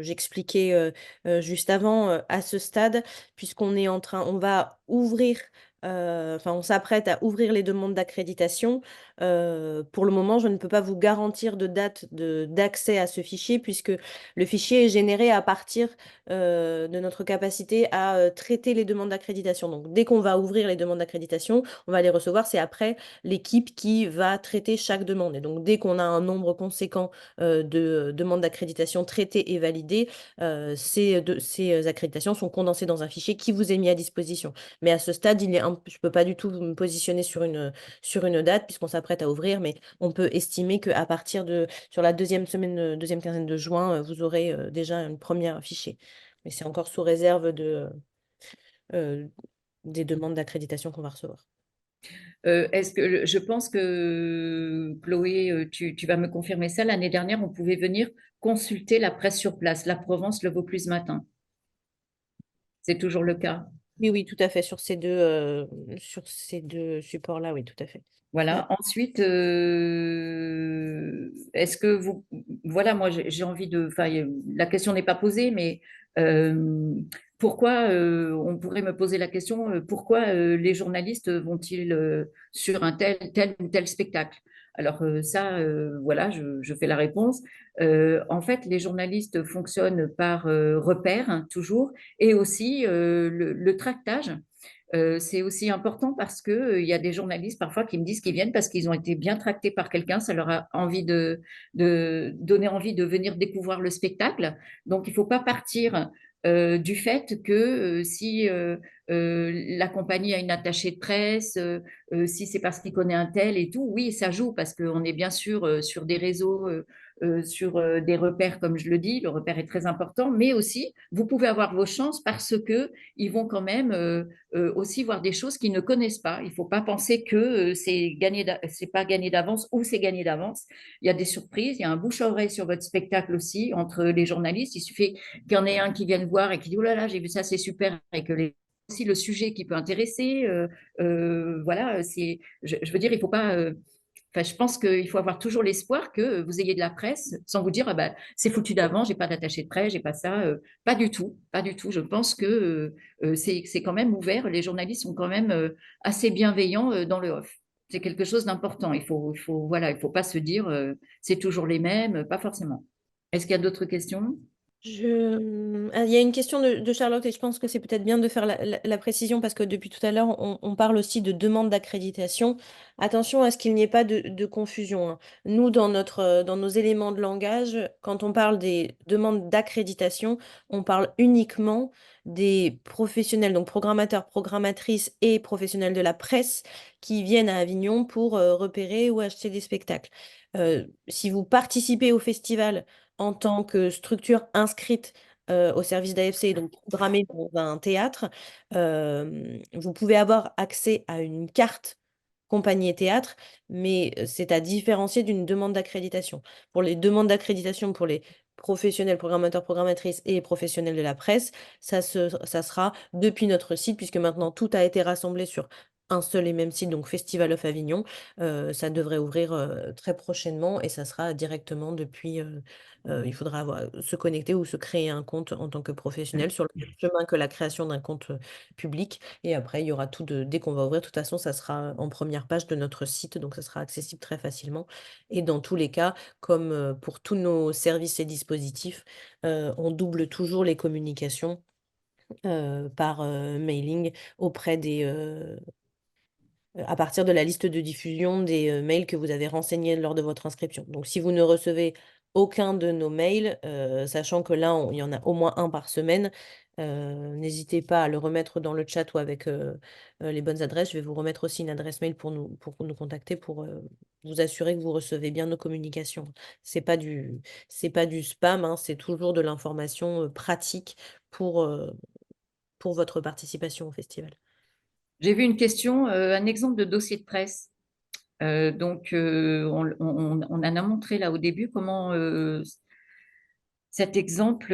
j'expliquais juste avant, à ce stade, puisqu'on est on va ouvrir, enfin, on s'apprête à ouvrir les demandes d'accréditation. Pour le moment, je ne peux pas vous garantir de date d'accès à ce fichier, puisque le fichier est généré à partir de notre capacité à traiter les demandes d'accréditation. Donc, dès qu'on va ouvrir les demandes d'accréditation, on va les recevoir. C'est après l'équipe qui va traiter chaque demande. Et donc, dès qu'on a un nombre conséquent de demandes d'accréditation traitées et validées, ces accréditations sont condensées dans un fichier qui vous est mis à disposition. Mais à ce stade, je ne peux pas du tout me positionner sur une date puisqu'on s'apprête à ouvrir, mais on peut estimer qu'à partir sur la deuxième quinzaine de juin, vous aurez déjà un premier fichier. Mais c'est encore sous réserve des demandes d'accréditation qu'on va recevoir. Je pense que Chloé, tu vas me confirmer ça. L'année dernière, on pouvait venir consulter la presse sur place, la Provence, le Vaucluse matin. C'est toujours le cas. Oui, oui, tout à fait. Sur ces deux supports-là, oui, tout à fait. Voilà. Ensuite, est-ce que vous, voilà, moi j'ai envie de, enfin, la question n'est pas posée, mais pourquoi, on pourrait me poser la question, pourquoi les journalistes vont-ils sur un tel ou tel spectacle? Alors ça, voilà, je fais la réponse. En fait, les journalistes fonctionnent par repère, hein, toujours, et aussi le tractage. C'est aussi important parce que il y a des journalistes parfois qui me disent qu'ils viennent parce qu'ils ont été bien tractés par quelqu'un, ça leur a envie de donner envie de venir découvrir le spectacle. Donc, il ne faut pas partir du fait que si la compagnie a une attachée de presse, si c'est parce qu'il connaît un tel et tout, oui, ça joue parce qu'on est bien sûr sur des réseaux, sur des repères, comme je le dis, le repère est très important, mais aussi, vous pouvez avoir vos chances parce que ils vont quand même aussi voir des choses qu'ils ne connaissent pas. Il ne faut pas penser que c'est pas gagné d'avance ou c'est gagné d'avance. Il y a des surprises, il y a un bouche à oreille sur votre spectacle aussi entre les journalistes. Il suffit qu'il y en ait un qui vienne voir et qui dit oh là là, j'ai vu ça, c'est super, et que aussi le sujet qui peut intéresser. Voilà, je veux dire, il faut pas. Enfin, je pense qu'il faut avoir toujours l'espoir que vous ayez de la presse sans vous dire, ah ben, c'est foutu d'avant, j'ai pas d'attaché de presse, j'ai pas ça. Pas du tout, pas du tout. Je pense que c'est quand même ouvert. Les journalistes sont quand même assez bienveillants dans le off. C'est quelque chose d'important. Voilà, il faut pas se dire, c'est toujours les mêmes, pas forcément. Est-ce qu'il y a d'autres questions? Il y a une question de Charlotte et je pense que c'est peut-être bien de faire la précision parce que depuis tout à l'heure, on parle aussi de demande d'accréditation. Attention à ce qu'il n'y ait pas de confusion, hein. Nous, dans nos éléments de langage, quand on parle des demandes d'accréditation, on parle uniquement des professionnels, donc programmateurs, programmatrices et professionnels de la presse qui viennent à Avignon pour repérer ou acheter des spectacles. Si vous participez au festival en tant que structure inscrite au service d'AFC, donc programmée dans un théâtre, vous pouvez avoir accès à une carte compagnie et théâtre, mais c'est à différencier d'une demande d'accréditation. Pour les demandes d'accréditation pour les professionnels, programmateurs, programmatrices et professionnels de la presse, ça sera depuis notre site, puisque maintenant tout a été rassemblé sur un seul et même site, donc Festival of Avignon. Ça devrait ouvrir très prochainement et ça sera directement depuis. Il faudra se connecter ou se créer un compte en tant que professionnel sur le même chemin que la création d'un compte public. Et après, il y aura tout dès qu'on va ouvrir, de toute façon, ça sera en première page de notre site, donc ça sera accessible très facilement. Et dans tous les cas, comme pour tous nos services et dispositifs, on double toujours les communications par mailing auprès à partir de la liste de diffusion des mails que vous avez renseignés lors de votre inscription. Donc, si vous ne recevez aucun de nos mails, sachant que là, il y en a au moins un par semaine, n'hésitez pas à le remettre dans le chat ou avec les bonnes adresses. Je vais vous remettre aussi une adresse mail pour nous contacter pour vous assurer que vous recevez bien nos communications. C'est pas du spam, hein, c'est toujours de l'information pratique pour votre participation au festival. J'ai vu une question, un exemple de dossier de presse. On en a montré là au début comment cet exemple,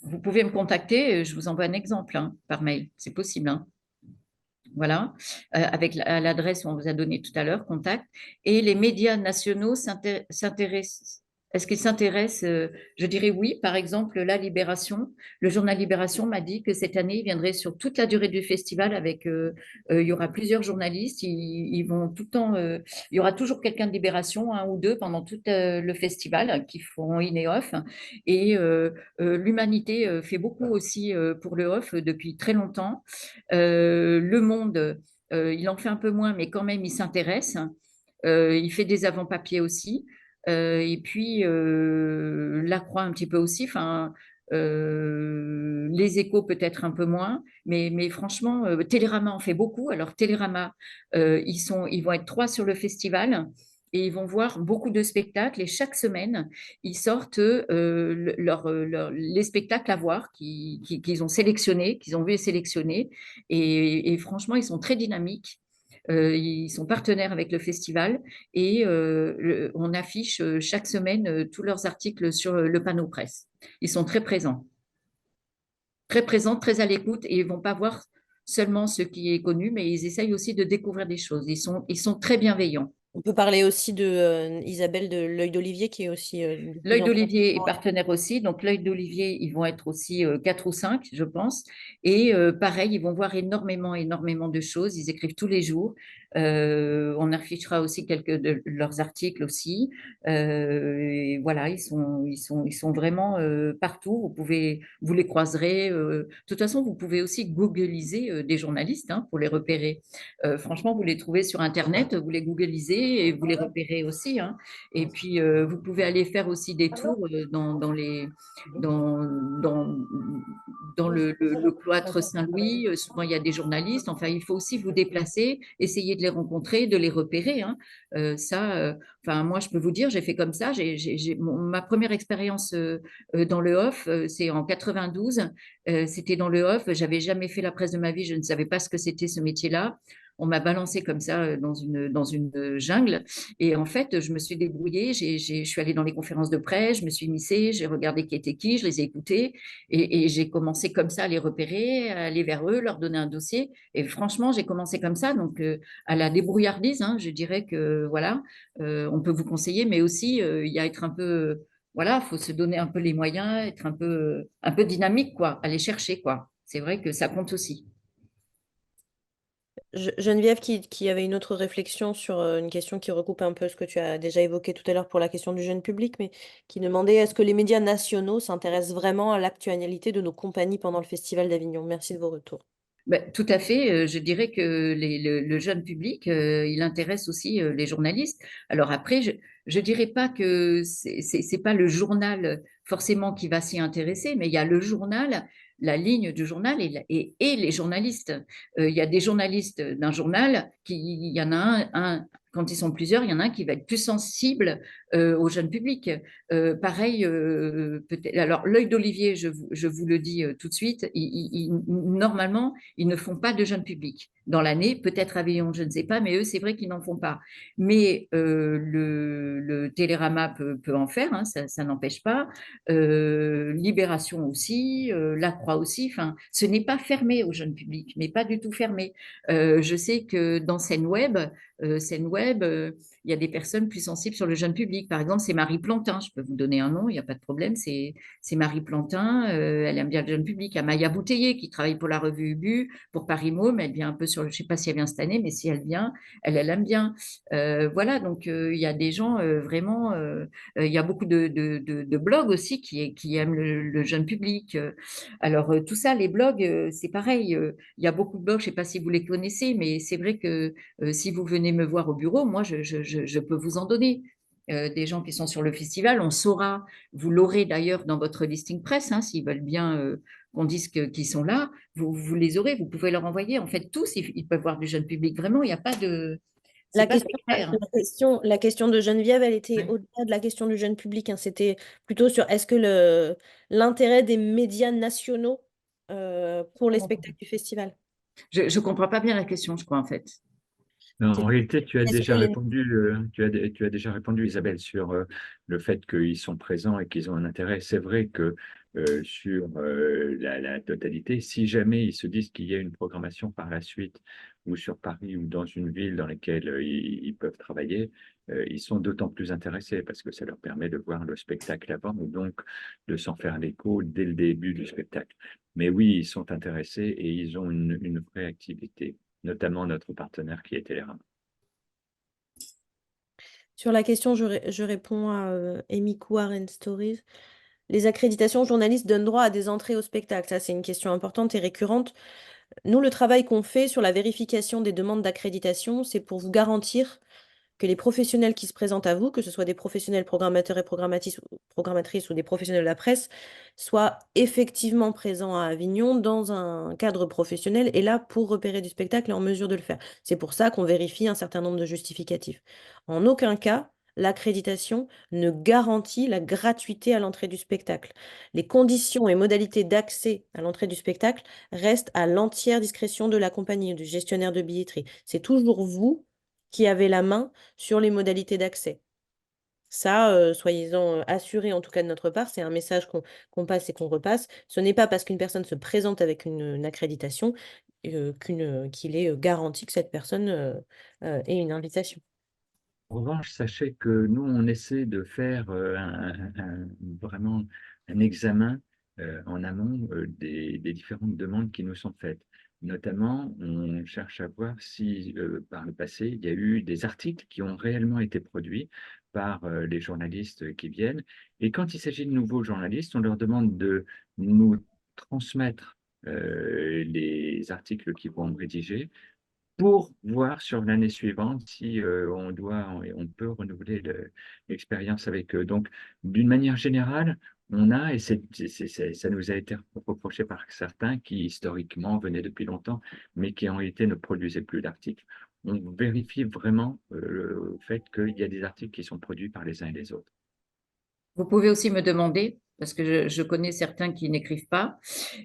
vous pouvez me contacter, je vous envoie un exemple hein, par mail, c'est possible. Hein. Voilà, avec l'adresse qu'on vous a donnée tout à l'heure, contact. Et les médias nationaux s'intéressent. Est-ce qu'ils s'intéressent Je dirais oui. Par exemple, La Libération, le journal Libération m'a dit que cette année, il viendrait sur toute la durée du festival avec. Il y aura plusieurs journalistes. Ils vont tout le temps. Il y aura toujours quelqu'un de Libération, un ou deux, pendant tout le festival, qui feront in et off. Et l'Humanité fait beaucoup aussi pour le off depuis très longtemps. Le Monde, il en fait un peu moins, mais quand même, il s'intéresse. Il fait des avant-papiers aussi. Et puis, La Croix un petit peu aussi. Enfin, les Échos peut-être un peu moins. Mais franchement, Télérama en fait beaucoup. Alors, Télérama, ils vont être 3 sur le festival. Et ils vont voir beaucoup de spectacles et chaque semaine, ils sortent les spectacles à voir qu'ils ont sélectionnés, qu'ils ont vu sélectionner. Et franchement, ils sont très dynamiques. Ils sont partenaires avec le festival et on affiche chaque semaine tous leurs articles sur le panneau presse. Ils sont très présents, très à l'écoute et ils vont pas voir seulement ce qui est connu, mais ils essayent aussi de découvrir des choses. Ils sont très bienveillants. On peut parler aussi de Isabelle de l'œil d'Olivier qui est aussi L'œil d'Olivier est partenaire aussi. Donc, l'œil d'Olivier, ils vont être aussi 4 ou 5, je pense. Et pareil, ils vont voir énormément de choses. Ils écrivent tous les jours. On affichera aussi quelques de leurs articles aussi. Et voilà, ils sont vraiment partout. Vous les croiserez. De toute façon, vous pouvez aussi googliser des journalistes hein, pour les repérer. Franchement, vous les trouvez sur Internet, vous les googlisez et vous les repérez aussi. Hein. Et puis, vous pouvez aller faire aussi des tours dans, dans, dans le cloître Saint-Louis. Souvent, il y a des journalistes. Enfin, il faut aussi vous déplacer, essayer de les rencontrer, de les repérer. Hein. Enfin, moi, je peux vous dire, j'ai fait comme ça. Ma première expérience dans le off, c'est en 92. C'était dans le off. J'avais jamais fait la presse de ma vie. Je ne savais pas ce que c'était ce métier-là. on m'a balancé comme ça dans une jungle. Et en fait, je me suis débrouillée. Je suis allée dans les conférences de presse, je me suis mixée, j'ai regardé qui était qui, je les ai écoutés. Et j'ai commencé comme ça à les repérer, à aller vers eux, leur donner un dossier. Et franchement, j'ai commencé comme ça. Donc, à la débrouillardise, hein, je dirais que voilà, on peut vous conseiller, mais aussi, il y a être un peu voilà, faut se donner un peu les moyens, être un peu dynamique, quoi, aller chercher, quoi. C'est vrai que ça compte aussi. Geneviève qui avait une autre réflexion sur une question qui recoupe un peu ce que tu as déjà évoqué tout à l'heure pour la question du jeune public, mais qui demandait est-ce que les médias nationaux s'intéressent vraiment à l'actualité de nos compagnies pendant le Festival d'Avignon? Merci de vos retours. Ben, tout à fait. Je dirais que le jeune public, il intéresse aussi les journalistes. Alors après, je dirais pas que c'est pas le journal forcément qui va s'y intéresser, mais il y a le journal, la ligne du journal et les journalistes. Il y a des journalistes d'un journal il y en a quand ils sont plusieurs, il y en a un qui va être plus sensible au jeune public. Pareil, peut-être. Alors l'œil d'Olivier, je vous le dis tout de suite, normalement ils ne font pas de jeune public dans l'année, peut-être Avignon, je ne sais pas, mais eux, c'est vrai qu'ils n'en font pas. Mais le Télérama peut en faire, hein, ça n'empêche pas. Libération aussi, La Croix aussi. Enfin, ce n'est pas fermé au jeune public, mais pas du tout fermé. Je sais que dans Scène Web, il y a des personnes plus sensibles sur le jeune public. Par exemple, c'est Marie Plantin, je peux vous donner un nom, il n'y a pas de problème, c'est Marie Plantin, elle aime bien le jeune public. Il y a Maya Bouteiller qui travaille pour la revue Ubu, pour Paris Môme, elle vient un peu sur je ne sais pas si elle vient cette année, mais si elle vient, elle aime bien. Voilà, donc il y a des gens vraiment, il y a beaucoup de blogs aussi qui aiment le jeune public. Alors tout ça, les blogs, c'est pareil, il y a beaucoup de blogs, je ne sais pas si vous les connaissez, mais c'est vrai que si vous venez me voir au bureau, moi, je peux vous en donner. Des gens qui sont sur le festival, on saura, vous l'aurez d'ailleurs dans votre listing presse, hein, s'ils veulent bien qu'on dise qu'ils sont là, vous les aurez, vous pouvez leur envoyer. En fait, tous, ils peuvent voir du jeune public. Vraiment, il n'y a pas de. C'est La pas question, sectaire, hein. la question de Geneviève, elle était Ouais. au-delà de la question du jeune public, hein. C'était plutôt sur est-ce que l'intérêt des médias nationaux pour les spectacles du festival. Je ne comprends pas bien la question, je crois, en fait. Non, en C'est- réalité, tu as Est-ce que déjà les... répondu, tu as déjà répondu, Isabelle, sur le fait qu'ils sont présents et qu'ils ont un intérêt. C'est vrai que sur la totalité, si jamais ils se disent qu'il y a une programmation par la suite, ou sur Paris ou dans une ville dans laquelle ils peuvent travailler, ils sont d'autant plus intéressés parce que ça leur permet de voir le spectacle avant ou donc de s'en faire l'écho dès le début du spectacle. Mais oui, ils sont intéressés et ils ont une vraie activité, notamment notre partenaire qui est Télérama. Sur la question, je réponds à Amy Couard and Stories. Les accréditations journalistes donnent droit à des entrées au spectacle. Ça, c'est une question importante et récurrente. Nous, le travail qu'on fait sur la vérification des demandes d'accréditation, c'est pour vous garantir que les professionnels qui se présentent à vous, que ce soit des professionnels programmateurs et programmatrices ou des professionnels de la presse, soient effectivement présents à Avignon dans un cadre professionnel et là pour repérer du spectacle et en mesure de le faire. C'est pour ça qu'on vérifie un certain nombre de justificatifs. En aucun cas, l'accréditation ne garantit la gratuité à l'entrée du spectacle. Les conditions et modalités d'accès à l'entrée du spectacle restent à l'entière discrétion de la compagnie, du gestionnaire de billetterie. C'est toujours vous qui avez la main sur les modalités d'accès. Ça, soyez-en assurés, en tout cas de notre part, c'est un message qu'on passe et qu'on repasse. Ce n'est pas parce qu'une personne se présente avec une accréditation qu'il est garanti que cette personne ait une invitation. En revanche, sachez que nous, on essaie de faire vraiment un examen en amont des différentes demandes qui nous sont faites. Notamment, on cherche à voir si par le passé, il y a eu des articles qui ont réellement été produits par les journalistes qui viennent. Et quand il s'agit de nouveaux journalistes, on leur demande de nous transmettre les articles qu'ils vont rédiger pour voir sur l'année suivante si on peut renouveler l'expérience avec eux. Donc, d'une manière générale, on a, et ça nous a été reproché par certains qui historiquement venaient depuis longtemps, mais qui en réalité ne produisaient plus d'articles. On vérifie vraiment le fait qu'il y a des articles qui sont produits par les uns et les autres. Vous pouvez aussi me demander, parce que je connais certains qui n'écrivent pas.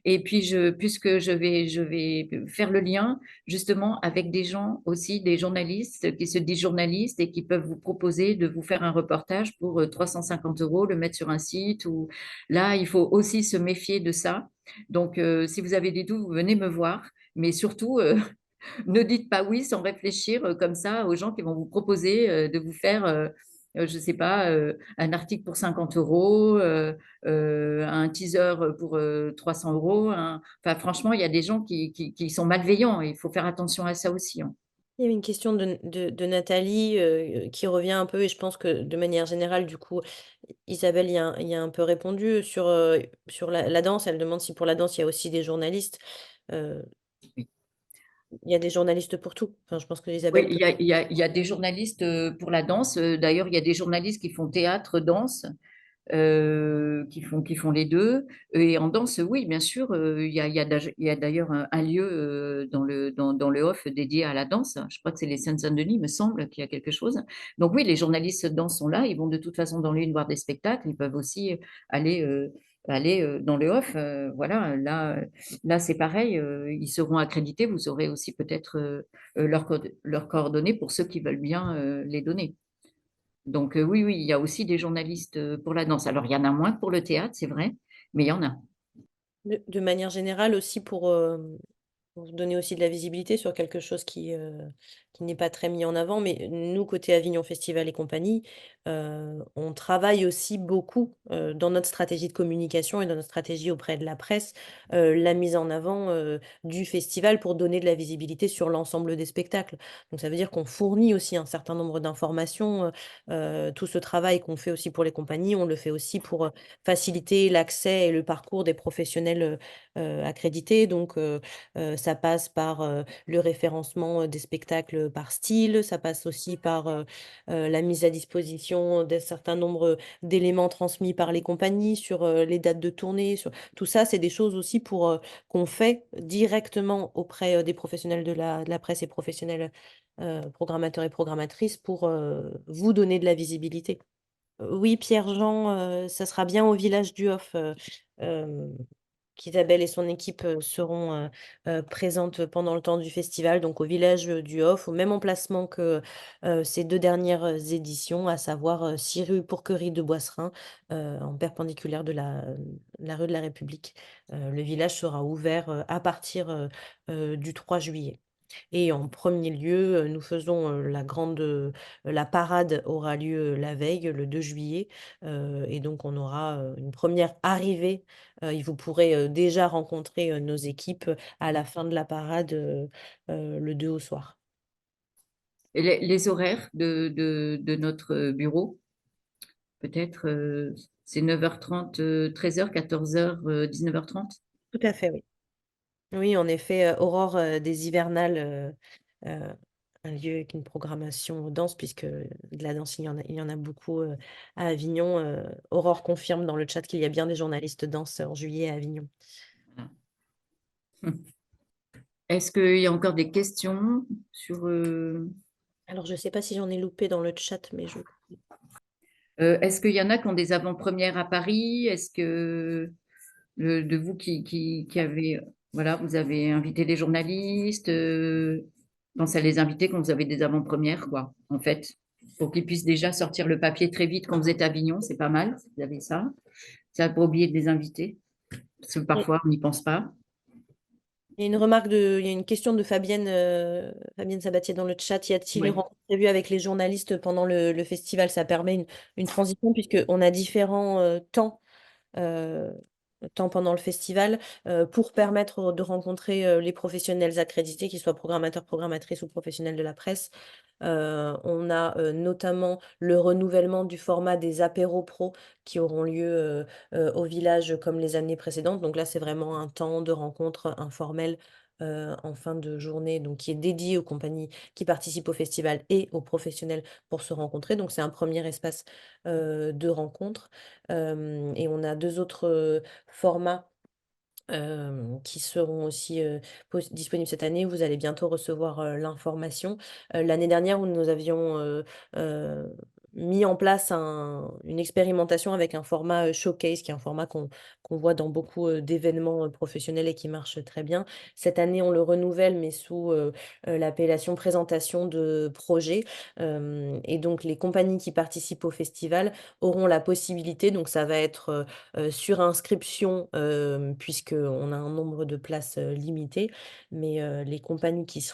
Et puis, puisque je vais faire le lien justement avec des gens aussi, des journalistes qui se disent journalistes et qui peuvent vous proposer de vous faire un reportage pour 350 €, le mettre sur un site. Ou là, il faut aussi se méfier de ça. Donc, si vous avez des doutes, vous venez me voir. Mais surtout, ne dites pas oui sans réfléchir comme ça aux gens qui vont vous proposer de vous faire, je ne sais pas, un article pour 50 €, un teaser pour 300 €. Enfin, franchement, il y a des gens qui sont malveillants et il faut faire attention à ça aussi, hein. Il y avait une question de Nathalie, qui revient un peu et je pense que de manière générale, du coup, Isabelle y a un peu répondu sur la danse. Elle demande si pour la danse, il y a aussi des journalistes. Heu, Oui. il y a des journalistes pour tout. Enfin, je pense que Oui, Isabelle peut il y a des journalistes pour la danse. D'ailleurs, il y a des journalistes qui font théâtre, danse. Qui font les deux. Et en danse, oui, bien sûr, il y a d'ailleurs un lieu dans le off dédié à la danse. Je crois que c'est les Seine-Saint-Denis, il me semble qu'il y a quelque chose. Donc oui, les journalistes de danse sont là, ils vont de toute façon dans l'une voir des spectacles, ils peuvent aussi aller, dans le off. Voilà, là c'est pareil, ils seront accrédités, vous aurez aussi peut-être leurs coordonnées pour ceux qui veulent bien les donner. Donc oui, oui, il y a aussi des journalistes, pour la danse. Alors il y en a moins que pour le théâtre, c'est vrai, mais il y en a. de manière générale aussi pour donner aussi de la visibilité sur quelque chose qui n'est pas très mis en avant, mais nous, côté Avignon Festival et compagnie, on travaille aussi beaucoup, dans notre stratégie de communication et dans notre stratégie auprès de la presse, la mise en avant, du festival pour donner de la visibilité sur l'ensemble des spectacles. Donc ça veut dire qu'on fournit aussi un certain nombre d'informations, tout ce travail qu'on fait aussi pour les compagnies, on le fait aussi pour, faciliter l'accès et le parcours des professionnels, accrédités. Donc ça passe par, le référencement, des spectacles par style, ça passe aussi par, la mise à disposition d'un certain nombre d'éléments transmis par les compagnies sur, les dates de tournée, sur tout ça, c'est des choses aussi qu'on fait directement auprès, des professionnels de la presse et professionnels, programmateurs et programmatrices pour, vous donner de la visibilité. Oui, Pierre-Jean, ça sera bien au village du Hof, hem qu'Isabelle et son équipe, seront, présentes pendant le temps du festival, donc au village, du Hof, au même emplacement que, ces 2 dernières, éditions, à savoir, 6 rue Pourquerie de Boisserin, en perpendiculaire de la rue de la République. Le village sera ouvert, à partir, du 3 juillet. Et en premier lieu, nous faisons, la parade aura lieu la veille, le 2 juillet, et donc on aura, une première arrivée, et vous pourrez, déjà rencontrer, nos équipes, à la fin de la parade, le 2 au soir. Et les horaires de notre bureau, peut-être, c'est 9h30, 13h, 14h, 19h30. Tout à fait, oui. Oui, en effet, Aurore, des Hivernales, heu, un lieu avec une programmation danse puisque de la danse, il y en a beaucoup, à Avignon. Aurore confirme dans le chat qu'il y a bien des journalistes danse en juillet à Avignon. Est-ce qu'il y a encore des questions sur, Alors je ne sais pas si j'en ai loupé dans le chat, mais est-ce qu'il y en a qui ont des avant-premières à Paris? Est-ce que de vous qui avez, voilà, vous avez invité des journalistes, pensez à les inviter quand vous avez des avant-premières, quoi, en fait, pour qu'ils puissent déjà sortir le papier très vite quand vous êtes à Avignon, c'est pas mal, si vous avez ça. Ça, pas oublier de les inviter, parce que parfois, on n'y pense pas. il y a une question de Fabienne Sabatier dans le chat. Y a-t-il une Oui. rencontre prévue avec les journalistes pendant le festival? Ça permet une transition puisqu'on a différents euh, temps pendant le festival pour permettre de rencontrer les professionnels accrédités, qu'ils soient programmateurs, programmatrices ou professionnels de la presse. On a notamment le renouvellement du format des apéros pro qui auront lieu au village comme les années précédentes. Donc là, c'est vraiment un temps de rencontre informel en fin de journée, donc qui est dédié aux compagnies qui participent au festival et aux professionnels pour se rencontrer. Donc c'est un premier espace de rencontre. Et on a deux autres formats qui seront aussi, disponibles cette année. Vous allez bientôt recevoir, l'information. L'année dernière, où nous avions, mis en place une expérimentation avec un format showcase, qui est un format qu'on voit dans beaucoup d'événements professionnels et qui marche très bien. Cette année, on le renouvelle, mais sous l'appellation présentation de projet. Et donc, les compagnies qui participent au festival auront la possibilité, donc ça va être sur inscription, puisqu'on a un nombre de places limité, mais les compagnies qui se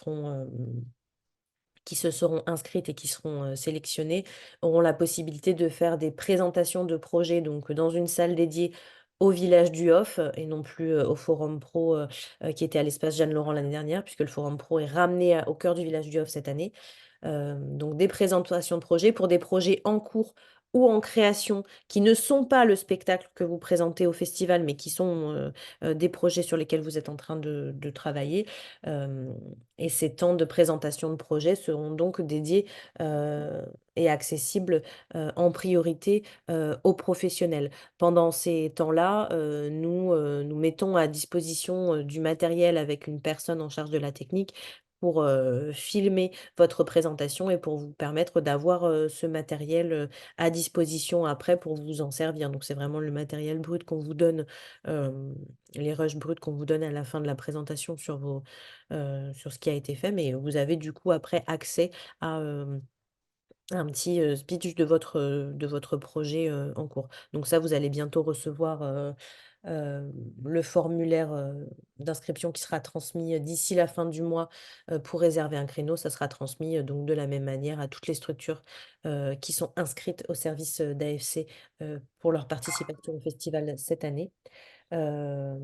seront inscrites et qui seront sélectionnées auront la possibilité de faire des présentations de projets donc dans une salle dédiée au village du Hof et non plus au Forum Pro qui était à l'espace Jeanne-Laurent l'année dernière, puisque le Forum Pro est ramené au cœur du village du Hof cette année. Donc des présentations de projets pour des projets en cours ou en création qui ne sont pas le spectacle que vous présentez au festival, mais qui sont des projets sur lesquels vous êtes en train de travailler. Euh, et ces temps de présentation de projets seront donc dédiés et accessibles en priorité aux professionnels. Pendant ces temps-là, nous mettons à disposition du matériel avec une personne en charge de la technique pour filmer votre présentation et pour vous permettre d'avoir ce matériel à disposition après pour vous en servir. Donc c'est vraiment le matériel brut qu'on vous donne, euh, les rushs bruts qu'on vous donne à la fin de la présentation sur ce qui a été fait, mais vous avez du coup après accès à un petit speech de votre projet en cours. Donc ça, vous allez bientôt recevoir le formulaire d'inscription qui sera transmis d'ici la fin du mois pour réserver un créneau. Ça sera transmis donc de la même manière à toutes les structures qui sont inscrites au service d'AFC pour leur participation au festival cette année. Euh,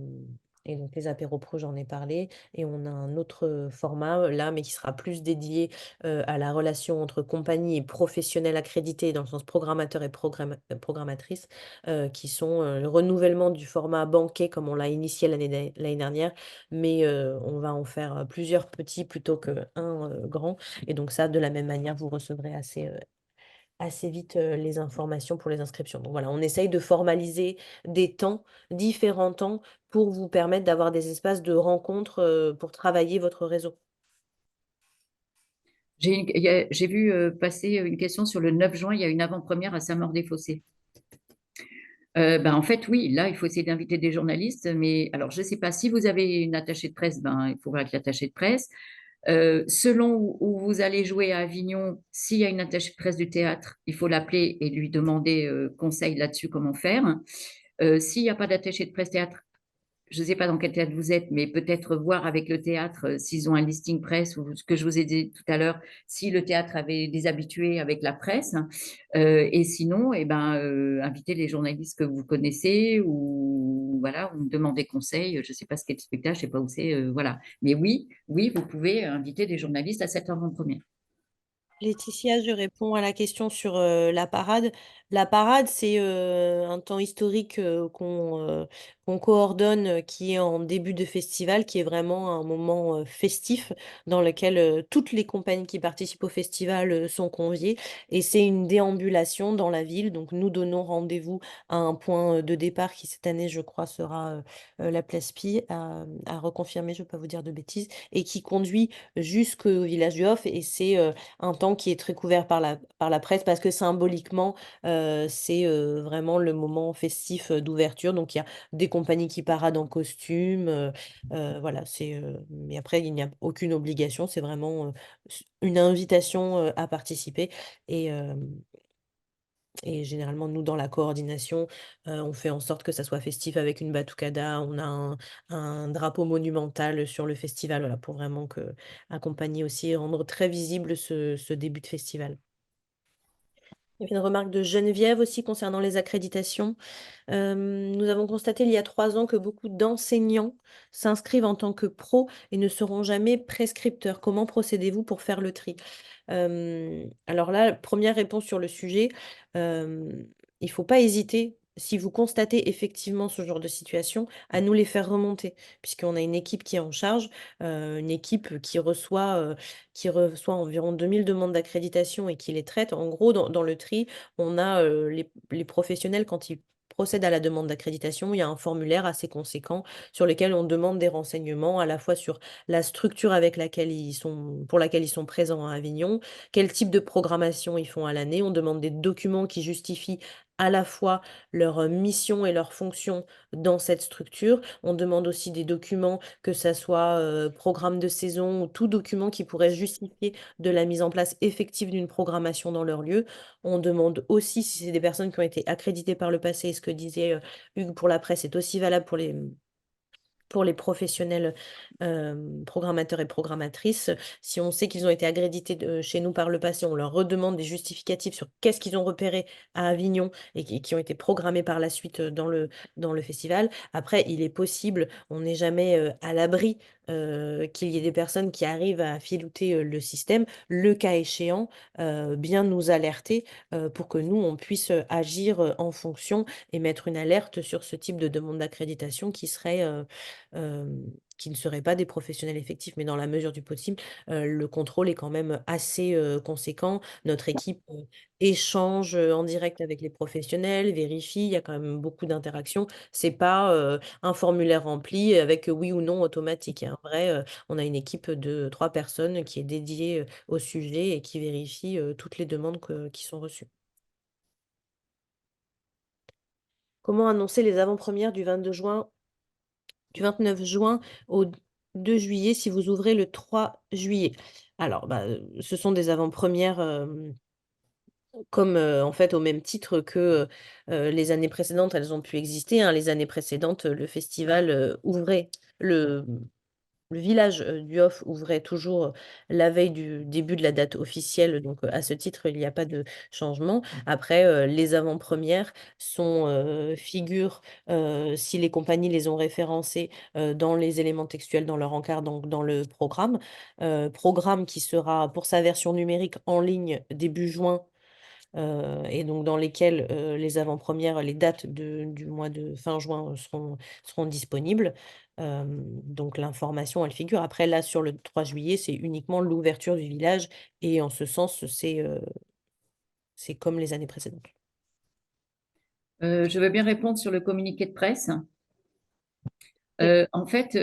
et donc les apéros pro, j'en ai parlé. Et on a un autre format là, mais qui sera plus dédié à la relation entre compagnie et professionnels accrédités dans le sens programmateur et programmatrice, qui sont le renouvellement du format banquet comme on l'a initié l'année dernière, mais on va en faire plusieurs petits plutôt qu'un grand. Et donc ça, de la même manière, vous recevrez assez vite les informations pour les inscriptions. Donc voilà, on essaye de formaliser des temps, différents temps, pour vous permettre d'avoir des espaces de rencontre pour travailler votre réseau. J'ai vu passer une question sur le 9 juin, il y a une avant-première à Saint-Maur-des-Fossés. En fait, oui, là, il faut essayer d'inviter des journalistes, mais alors, je ne sais pas, si vous avez une attachée de presse, il faut voir avec l'attachée de presse. Selon où vous allez jouer à Avignon, s'il y a une attachée de presse du théâtre, il faut l'appeler et lui demander conseil là-dessus, comment faire. S'il n'y a pas d'attaché de presse théâtre, je ne sais pas dans quel théâtre vous êtes, mais peut-être voir avec le théâtre s'ils ont un listing presse ou ce que je vous ai dit tout à l'heure, si le théâtre avait des habitués avec la presse. Et sinon, inviter les journalistes que vous connaissez ou voilà, ou demander conseil. Je ne sais pas ce qu'est le spectacle, je ne sais pas où c'est. Voilà. Mais oui, oui, vous pouvez inviter des journalistes à cette avant-première. Laetitia, je réponds à la question sur la parade. La parade, c'est un temps historique qu'on coordonne, qui est en début de festival, qui est vraiment un moment festif dans lequel toutes les compagnies qui participent au festival sont conviées. Et c'est une déambulation dans la ville. Donc nous donnons rendez-vous à un point de départ qui cette année, je crois, sera la place Pie, à reconfirmer, je ne veux pas vous dire de bêtises, et qui conduit jusqu'au village du Hof. Et c'est un temps qui est très couvert par la presse parce que symboliquement, c'est vraiment le moment festif d'ouverture. Donc, il y a des compagnies qui paradent en costume. Voilà, mais après, il n'y a aucune obligation. C'est vraiment une invitation à participer. Et, euh, et généralement, nous, dans la coordination, on fait en sorte que ça soit festif avec une batucada. On a un drapeau monumental sur le festival, voilà, pour vraiment accompagner aussi et rendre très visible ce début de festival. Il y avait une remarque de Geneviève aussi concernant les accréditations. Nous avons constaté il y a 3 ans que beaucoup d'enseignants s'inscrivent en tant que pros et ne seront jamais prescripteurs. Comment procédez-vous pour faire le tri? Alors là, première réponse sur le sujet, euh, il ne faut pas hésiter, si vous constatez effectivement ce genre de situation, à nous les faire remonter, puisqu'on a une équipe qui est en charge, une équipe qui reçoit environ 2000 demandes d'accréditation et qui les traite. En gros, dans le tri, on a les professionnels, quand ils procède à la demande d'accréditation, il y a un formulaire assez conséquent sur lequel on demande des renseignements à la fois sur la structure pour laquelle ils sont présents à Avignon, quel type de programmation ils font à l'année. On demande des documents qui justifient à la fois leur mission et leur fonction dans cette structure. On demande aussi des documents, que ça soit programme de saison ou tout document qui pourrait justifier de la mise en place effective d'une programmation dans leur lieu. On demande aussi si c'est des personnes qui ont été accréditées par le passé, et ce que disait Hugues pour la presse est aussi valable pour les professionnels programmateurs et programmatrices. Si on sait qu'ils ont été accrédités chez nous par le passé, on leur redemande des justificatifs sur qu'est-ce qu'ils ont repéré à Avignon et qui ont été programmés par la suite dans le festival. Après, il est possible, on n'est jamais à l'abri qu'il y ait des personnes qui arrivent à filouter le système, le cas échéant, bien nous alerter pour que nous, on puisse agir en fonction et mettre une alerte sur ce type de demande d'accréditation qui ne seraient pas des professionnels effectifs, mais dans la mesure du possible, le contrôle est quand même assez conséquent. Notre équipe échange en direct avec les professionnels, vérifie, il y a quand même beaucoup d'interactions. C'est pas un formulaire rempli avec oui ou non automatique. Il y a un vrai, on a une équipe de 3 personnes qui est dédiée au sujet et qui vérifie toutes les demandes qui sont reçues. Comment annoncer les avant-premières du 29 juin au 2 juillet si vous ouvrez le 3 juillet? Alors, bah, ce sont des avant-premières, comme, en fait, au même titre que, les années précédentes, elles ont pu exister, hein. Les années précédentes, le festival, ouvrait le le village, du Off ouvrait toujours, la veille du début de la date officielle, donc à ce titre, il n'y a pas de changement. Après, les avant-premières figurent, si les compagnies les ont référencées, dans les éléments textuels dans leur encart, donc dans le programme qui sera pour sa version numérique en ligne début juin, et donc dans lesquels, les avant-premières, les dates du mois de fin juin seront disponibles. Donc l'information, elle figure. Après là, sur le 3 juillet, c'est uniquement l'ouverture du village et en ce sens, c'est comme les années précédentes. Je veux bien répondre sur le communiqué de presse. Oui. En fait,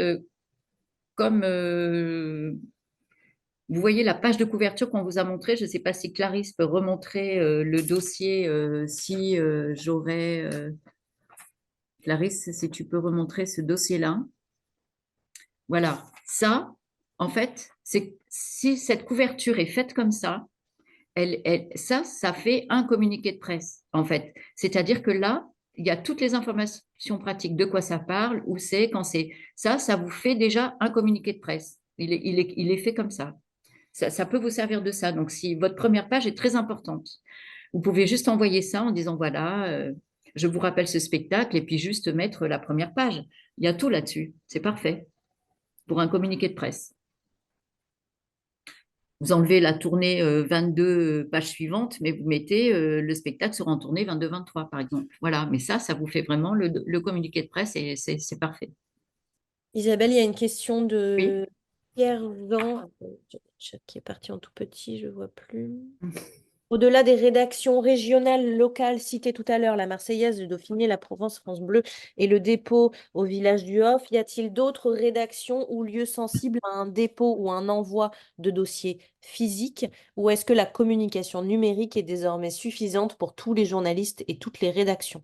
comme vous voyez la page de couverture qu'on vous a montrée, je ne sais pas si Clarisse peut remontrer le dossier si j'aurais. Clarisse, si tu peux remontrer ce dossier-là. Voilà, ça, en fait, si cette couverture est faite comme ça, ça fait un communiqué de presse, en fait. C'est-à-dire que là, il y a toutes les informations pratiques, de quoi ça parle, où c'est, quand c'est. Ça vous fait déjà un communiqué de presse. Il est fait comme ça. Ça peut vous servir de ça. Donc, si votre première page est très importante, vous pouvez juste envoyer ça en disant, voilà, je vous rappelle ce spectacle, et puis juste mettre la première page. Il y a tout là-dessus. C'est parfait pour un communiqué de presse. Vous enlevez la tournée 22 pages suivantes, mais vous mettez le spectacle sera en tournée 22-23, par exemple. Voilà, mais ça vous fait vraiment le communiqué de presse et c'est parfait. Isabelle, il y a une question Oui. de Pierre Jean, qui est parti en tout petit, je ne vois plus. Au-delà des rédactions régionales, locales citées tout à l'heure, la Marseillaise, le Dauphiné, la Provence, France Bleu et le dépôt au village du Hof, y a-t-il d'autres rédactions ou lieux sensibles à un dépôt ou un envoi de dossiers physiques, ou est-ce que la communication numérique est désormais suffisante pour tous les journalistes et toutes les rédactions?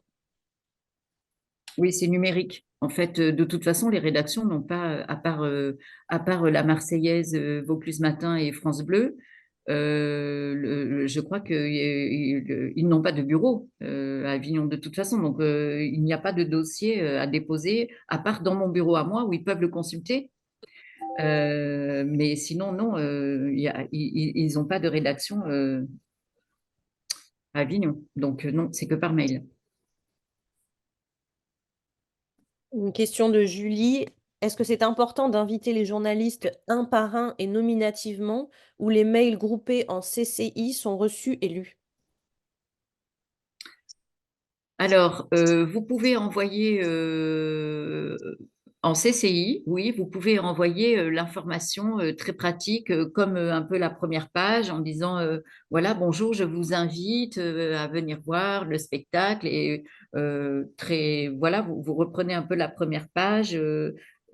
Oui, c'est numérique. En fait, de toute façon, les rédactions n'ont pas, à part la Marseillaise, Vaucluse Matin et France Bleu, je crois qu'ils n'ont pas de bureau à Avignon de toute façon. Donc, il n'y a pas de dossier à déposer, à part dans mon bureau à moi où ils peuvent le consulter. Mais sinon, non, ils n'ont pas de rédaction à Avignon. Donc, non, c'est que par mail. Une question de Julie. Est-ce que c'est important d'inviter les journalistes un par un et nominativement, ou les mails groupés en CCI sont reçus et lus? Alors, vous pouvez envoyer En CCI, oui, vous pouvez envoyer l'information très pratique, comme un peu la première page, en disant voilà, bonjour, je vous invite à venir voir le spectacle. Et voilà, vous reprenez un peu la première page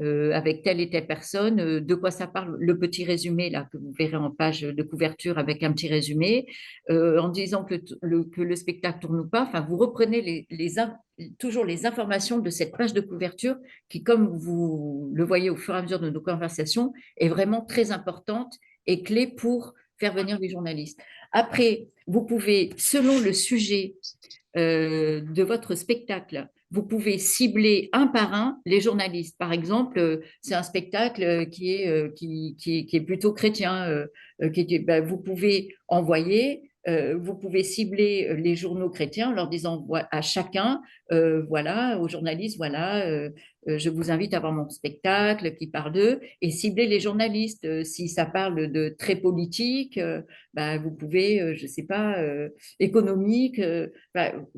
avec telle et telle personne, de quoi ça parle, le petit résumé là que vous verrez en page de couverture avec un petit résumé, en disant que le spectacle tourne ou pas. Enfin, vous reprenez toujours les informations de cette page de couverture qui, comme vous le voyez au fur et à mesure de nos conversations, est vraiment très importante et clé pour faire venir les journalistes. Après, vous pouvez, selon le sujet de votre spectacle, vous pouvez cibler un par un les journalistes. Par exemple, c'est un spectacle qui est plutôt chrétien. Ben, vous pouvez envoyer, vous pouvez cibler les journaux chrétiens en leur disant à chacun, voilà, aux journalistes, voilà, je vous invite à voir mon spectacle qui parle d'eux, et cibler les journalistes. Si ça parle de très politique, ben, vous pouvez, je ne sais pas, économique.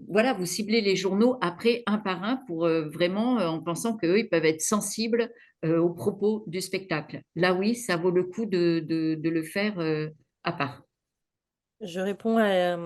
Voilà, vous ciblez les journaux après un par un pour vraiment, en pensant qu'eux, ils peuvent être sensibles aux propos du spectacle. Là, oui, ça vaut le coup de le faire à part. Je réponds à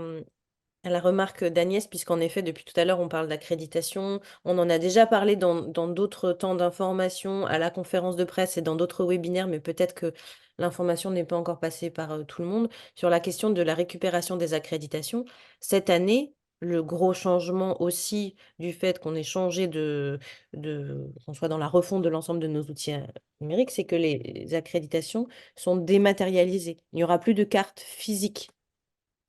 la remarque d'Agnès, puisqu'en effet, depuis tout à l'heure, on parle d'accréditation. On en a déjà parlé dans d'autres temps d'information, à la conférence de presse et dans d'autres webinaires, mais peut-être que l'information n'est pas encore passée par tout le monde. Sur la question de la récupération des accréditations, cette année, le gros changement aussi du fait qu'on ait changé qu'on soit dans la refonte de l'ensemble de nos outils numériques, c'est que les accréditations sont dématérialisées. Il n'y aura plus de cartes physiques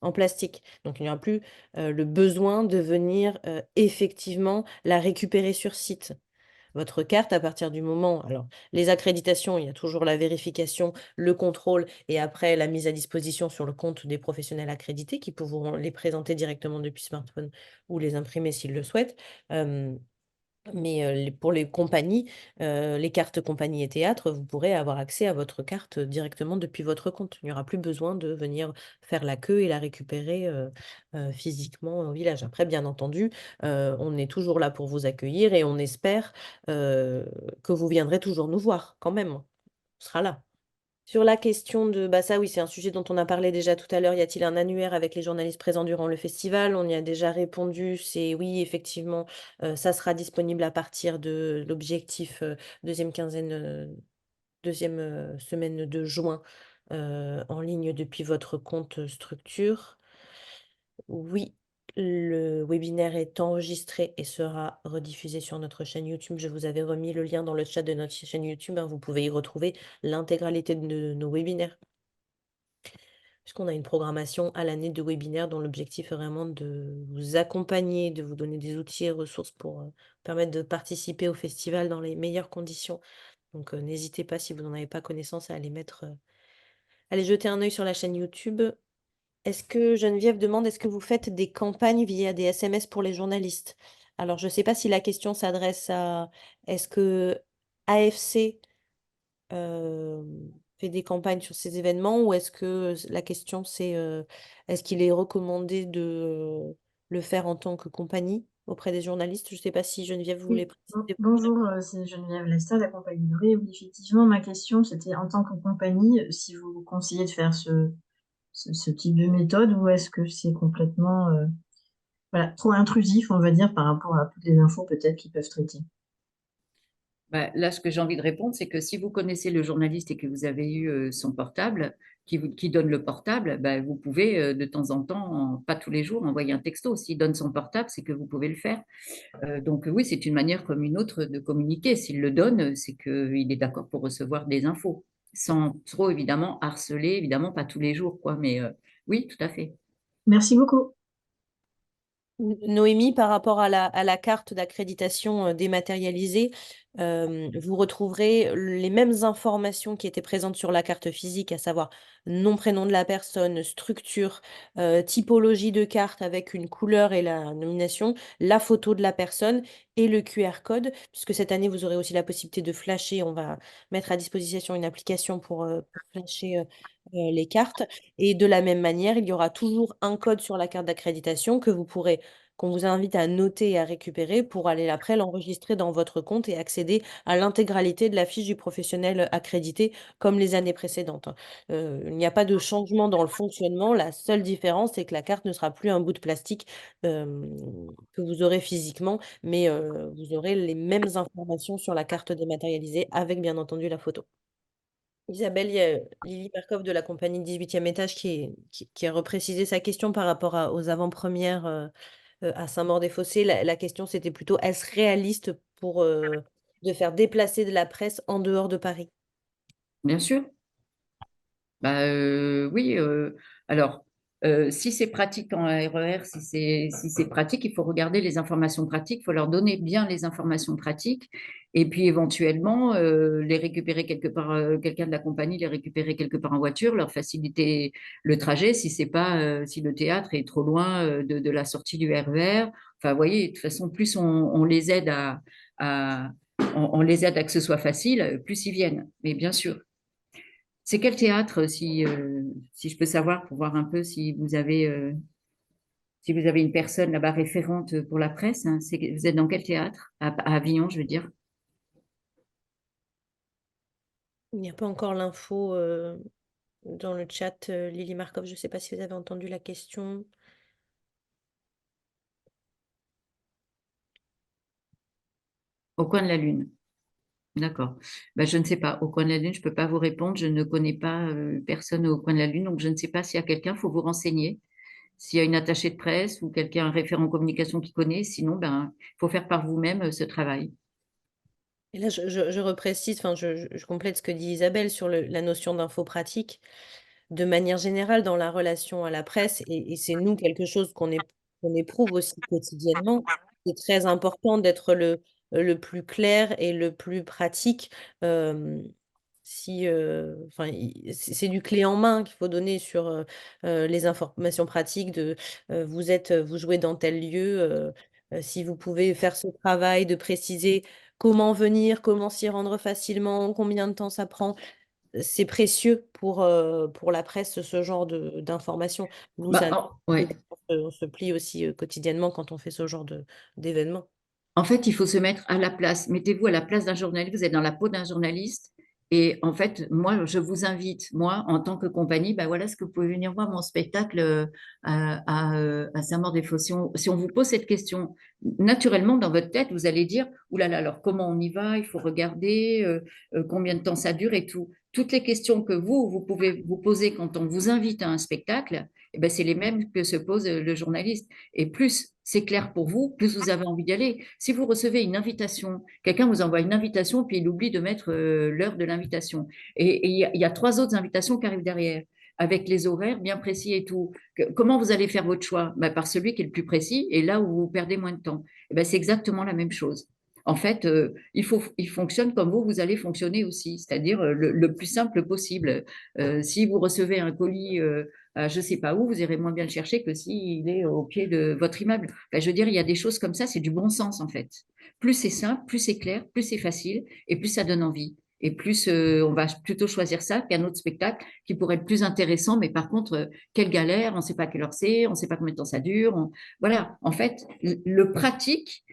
en plastique. Donc, il n'y aura plus le besoin de venir effectivement la récupérer sur site. Votre carte, à partir du moment, alors les accréditations, il y a toujours la vérification, le contrôle et après la mise à disposition sur le compte des professionnels accrédités qui pourront les présenter directement depuis smartphone ou les imprimer s'ils le souhaitent. Mais pour les compagnies, les cartes compagnie et théâtre, vous pourrez avoir accès à votre carte directement depuis votre compte. Il n'y aura plus besoin de venir faire la queue et la récupérer physiquement au village. Après, bien entendu, on est toujours là pour vous accueillir et on espère que vous viendrez toujours nous voir quand même. On sera là. Sur la question de, bah ça oui, c'est un sujet dont on a parlé déjà tout à l'heure. Y a-t-il un annuaire avec les journalistes présents durant le festival? On y a déjà répondu. C'est oui, effectivement, ça sera disponible à partir de l'objectif deuxième quinzaine, deuxième semaine de juin en ligne depuis votre compte structure. Oui, le webinaire est enregistré et sera rediffusé sur notre chaîne YouTube. Je vous avais remis le lien dans le chat de notre chaîne YouTube, hein. Vous pouvez y retrouver l'intégralité de nos webinaires. Puisqu'on a une programmation à l'année de webinaires dont l'objectif est vraiment de vous accompagner, de vous donner des outils et ressources pour permettre de participer au festival dans les meilleures conditions. Donc n'hésitez pas, si vous n'en avez pas connaissance, à aller jeter un œil sur la chaîne YouTube. Est-ce que Geneviève demande, est-ce que vous faites des campagnes via des SMS pour les journalistes? Alors, je ne sais pas si la question s'adresse à est-ce que AFC euh, fait des campagnes sur ces événements ou est-ce que la question c'est est-ce qu'il est recommandé de le faire en tant que compagnie auprès des journalistes? Je ne sais pas si Geneviève voulait Oui, préciser. bonjour, c'est Geneviève Lesta, la compagnie Dorée. Oui, effectivement, ma question, c'était en tant que compagnie, si vous conseillez de faire ce type de méthode ou est-ce que c'est complètement voilà, trop intrusif, on va dire, par rapport à toutes les infos peut-être qu'ils peuvent traiter. Bah, là, ce que j'ai envie de répondre, c'est que si vous connaissez le journaliste et que vous avez eu son portable, qui donne le portable, bah, vous pouvez de temps en temps, pas tous les jours, envoyer un texto. S'il donne son portable, c'est que vous pouvez le faire. Donc oui, c'est une manière comme une autre de communiquer. S'il le donne, c'est qu'il est d'accord pour recevoir des infos, sans trop évidemment harceler, évidemment pas tous les jours, quoi. Mais oui, tout à fait. Merci beaucoup. Noémie, par rapport à la carte d'accréditation dématérialisée, vous retrouverez les mêmes informations qui étaient présentes sur la carte physique, à savoir nom, prénom de la personne, structure, typologie de carte avec une couleur et la nomination, la photo de la personne et le QR code, puisque cette année, vous aurez aussi la possibilité de flasher. On va mettre à disposition une application pour flasher les cartes. Et de la même manière, il y aura toujours un code sur la carte d'accréditation que vous pourrez qu'on vous invite à noter et à récupérer pour aller après l'enregistrer dans votre compte et accéder à l'intégralité de la fiche du professionnel accrédité comme les années précédentes, hein. Il n'y a pas de changement dans le fonctionnement. La seule différence, c'est que la carte ne sera plus un bout de plastique que vous aurez physiquement, mais vous aurez les mêmes informations sur la carte dématérialisée avec bien entendu la photo. Isabelle, il y a Lily Markov de la compagnie 18e étage qui a reprécisé sa question par rapport aux avant-premières à Saint-Maur-des-Fossés. La question, c'était plutôt, est-ce réaliste de faire déplacer de la presse en dehors de Paris? Bien sûr. Bah, oui, alors, si c'est pratique en RER, si c'est pratique, il faut regarder les informations pratiques, il faut leur donner bien les informations pratiques, et puis éventuellement les récupérer quelque part, quelqu'un de la compagnie les récupérer quelque part en voiture, leur faciliter le trajet si c'est pas, si le théâtre est trop loin de la sortie du RER. Enfin, vous voyez, de toute façon, plus on les aide on les aide à que ce soit facile, plus ils viennent. Mais bien sûr. C'est quel théâtre, si je peux savoir, pour voir un peu si vous avez une personne là-bas référente pour la presse, hein, vous êtes dans quel théâtre? À Avignon, je veux dire. Il n'y a pas encore l'info dans le chat, Lily Markov. Je ne sais pas si vous avez entendu la question. Au coin de la Lune. D'accord. Ben, je ne sais pas. Au coin de la Lune, je ne peux pas vous répondre. Je ne connais pas personne au coin de la Lune, donc je ne sais pas s'il y a quelqu'un. Il faut vous renseigner. S'il y a une attachée de presse ou quelqu'un, un référent communication qui connaît. Sinon, ben, il faut faire par vous-même ce travail. Et là, je reprécise, enfin, je complète ce que dit Isabelle sur la notion d'info pratique. De manière générale, dans la relation à la presse, et c'est nous quelque chose qu'on éprouve aussi quotidiennement, c'est très important d'être le plus clair et le plus pratique. euh, enfin, c'est du clé en main qu'il faut donner sur les informations pratiques de vous jouez dans tel lieu. Si vous pouvez faire ce travail de préciser comment venir, comment s'y rendre facilement, combien de temps ça prend. C'est précieux pour la presse, ce genre d'informations. Nous, Bah, ouais. on se plie aussi quotidiennement quand on fait ce genre d'événements. En fait, il faut se mettre à la place. Mettez-vous à la place d'un journaliste. Vous êtes dans la peau d'un journaliste. Et en fait, moi, je vous invite, moi, en tant que compagnie, ben voilà ce que vous pouvez venir voir mon spectacle à Saint-Maur-des-Fossés. Si on vous pose cette question, naturellement, dans votre tête, vous allez dire, ouh là là, alors comment on y va? Il faut regarder combien de temps ça dure et tout. Toutes les questions que vous pouvez vous poser quand on vous invite à un spectacle, eh ben, c'est les mêmes que se pose le journaliste. Et plus c'est clair pour vous, plus vous avez envie d'y aller. Si vous recevez une invitation, quelqu'un vous envoie une invitation, puis il oublie de mettre l'heure de l'invitation. Et il y a 3 autres invitations qui arrivent derrière, avec les horaires bien précis et tout. Comment vous allez faire votre choix? Ben, par celui qui est le plus précis et là où vous perdez moins de temps. Et ben, c'est exactement la même chose. En fait, il fonctionne comme vous allez fonctionner aussi, c'est-à-dire le plus simple possible. Si vous recevez un colis je ne sais pas où, vous irez moins bien le chercher que s'il est au pied de votre immeuble. Enfin, je veux dire, il y a des choses comme ça, c'est du bon sens en fait. Plus c'est simple, plus c'est clair, plus c'est facile et plus ça donne envie. Et plus on va plutôt choisir ça qu'un autre spectacle qui pourrait être plus intéressant, mais par contre, quelle galère, on ne sait pas quelle heure c'est, on ne sait pas combien de temps ça dure. Voilà, en fait, le pratique,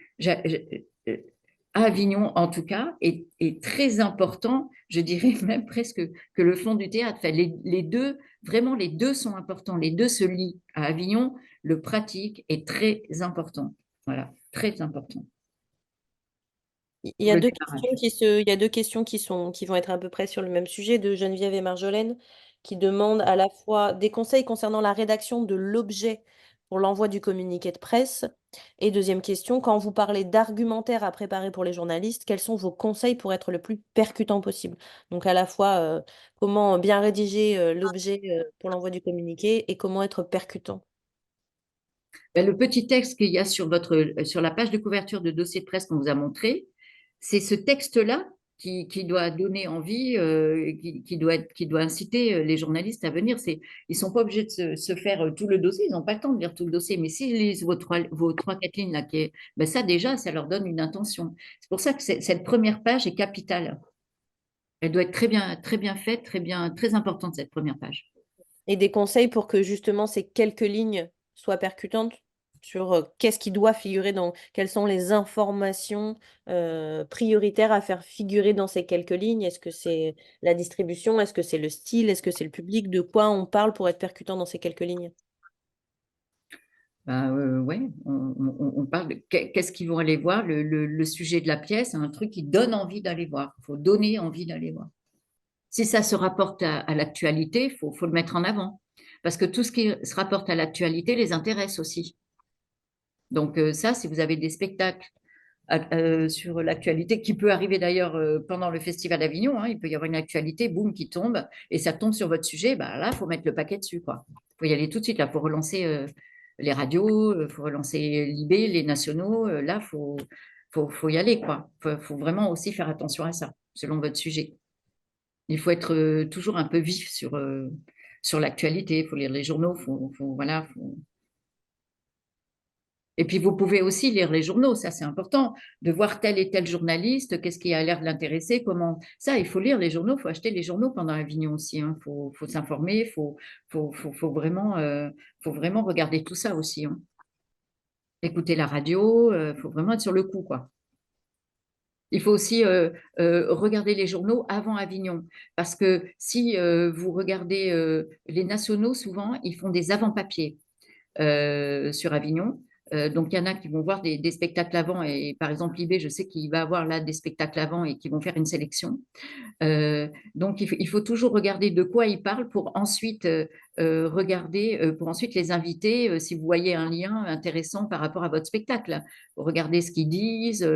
à Avignon en tout cas, est très important, je dirais même presque que le fond du théâtre. Enfin, les deux, vraiment, les deux sont importants, les deux se lient. À Avignon, le pratique est très important. Voilà, très important. Il y a Le deux démarrage. questions il y a deux questions qui vont être à peu près sur le même sujet de Geneviève et Marjolaine qui demandent à la fois des conseils concernant la rédaction de l'objet pour l'envoi du communiqué de presse. Et deuxième question, quand vous parlez d'argumentaire à préparer pour les journalistes, quels sont vos conseils pour être le plus percutant possible? Donc à la fois comment bien rédiger l'objet pour l'envoi du communiqué et comment être percutant. Ben, le petit texte qu'il y a sur la page de couverture de dossier de presse qu'on vous a montré, c'est ce texte-là qui doit donner envie, qui doit inciter les journalistes à venir. Ils ne sont pas obligés de se faire tout le dossier, ils n'ont pas le temps de lire tout le dossier, mais s'ils lisent vos 3-4 lignes, là, ben ça déjà, ça leur donne une intention. C'est pour ça que cette première page est capitale. Elle doit être très bien faite, très importante, cette première page. Et des conseils pour que justement ces quelques lignes soient percutantes? sur qu'est-ce qui doit figurer quelles sont les informations prioritaires à faire figurer dans ces quelques lignes. Est-ce que c'est la distribution? Est-ce que c'est le style? Est-ce que c'est le public? De quoi on parle pour être percutant dans ces quelques lignes? Ouais, on parle de qu'est-ce qu'ils vont aller voir, le sujet de la pièce, un truc qui donne envie d'aller voir. Il faut donner envie d'aller voir. Si ça se rapporte à l'actualité, faut le mettre en avant. Parce que tout ce qui se rapporte à l'actualité les intéresse aussi. Donc ça, si vous avez des spectacles sur l'actualité, qui peut arriver d'ailleurs pendant le Festival d'Avignon, hein, il peut y avoir une actualité, boum, qui tombe, et ça tombe sur votre sujet, bah, là, il faut mettre le paquet dessus, quoi. Il faut y aller tout de suite, là, il faut relancer les radios, il faut relancer l'IB, les nationaux, là, faut y aller, quoi. Faut vraiment aussi faire attention à ça, selon votre sujet. Il faut être toujours un peu vif sur l'actualité, il faut lire les journaux, voilà, Et puis, vous pouvez aussi lire les journaux, ça c'est important, de voir tel et tel journaliste, qu'est-ce qui a l'air de l'intéresser, comment. Ça, il faut lire les journaux, il faut acheter les journaux pendant Avignon aussi, hein. Faut s'informer, faut vraiment regarder tout ça aussi, hein. Écouter la radio, faut vraiment être sur le coup, quoi. Il faut aussi regarder les journaux avant Avignon, parce que si vous regardez les nationaux, souvent, ils font des avant-papiers sur Avignon. Donc, il y en a qui vont voir des spectacles avant. Et par exemple, l'IB, je sais qu'il va avoir là des spectacles avant et qui vont faire une sélection. Donc, il faut toujours regarder de quoi ils parlent pour ensuite regarder, pour ensuite les inviter si vous voyez un lien intéressant par rapport à votre spectacle. Regardez ce qu'ils disent.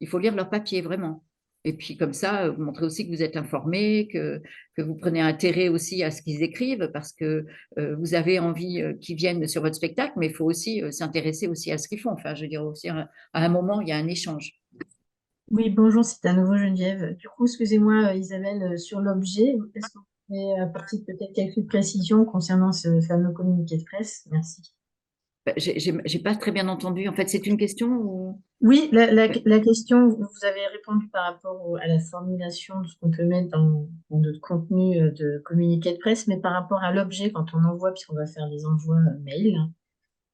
Il faut lire leur papier, vraiment. Et puis comme ça, vous montrez aussi que vous êtes informé, que vous prenez intérêt aussi à ce qu'ils écrivent parce que vous avez envie qu'ils viennent sur votre spectacle, mais il faut aussi s'intéresser aussi à ce qu'ils font. Enfin, je veux dire aussi, à un moment, il y a un échange. Oui, bonjour, c'est à nouveau Geneviève. Du coup, excusez-moi, Isabelle, sur l'objet, est-ce que vous pouvez apporter peut-être quelques précisions concernant ce fameux communiqué de presse? Merci. J'ai pas très bien entendu. En fait, c'est une question ou... Oui, la question, vous avez répondu par rapport à la formulation de ce qu'on peut mettre dans notre contenu de communiqué de presse, mais par rapport à l'objet, quand on envoie, puisqu'on va faire des envois mail,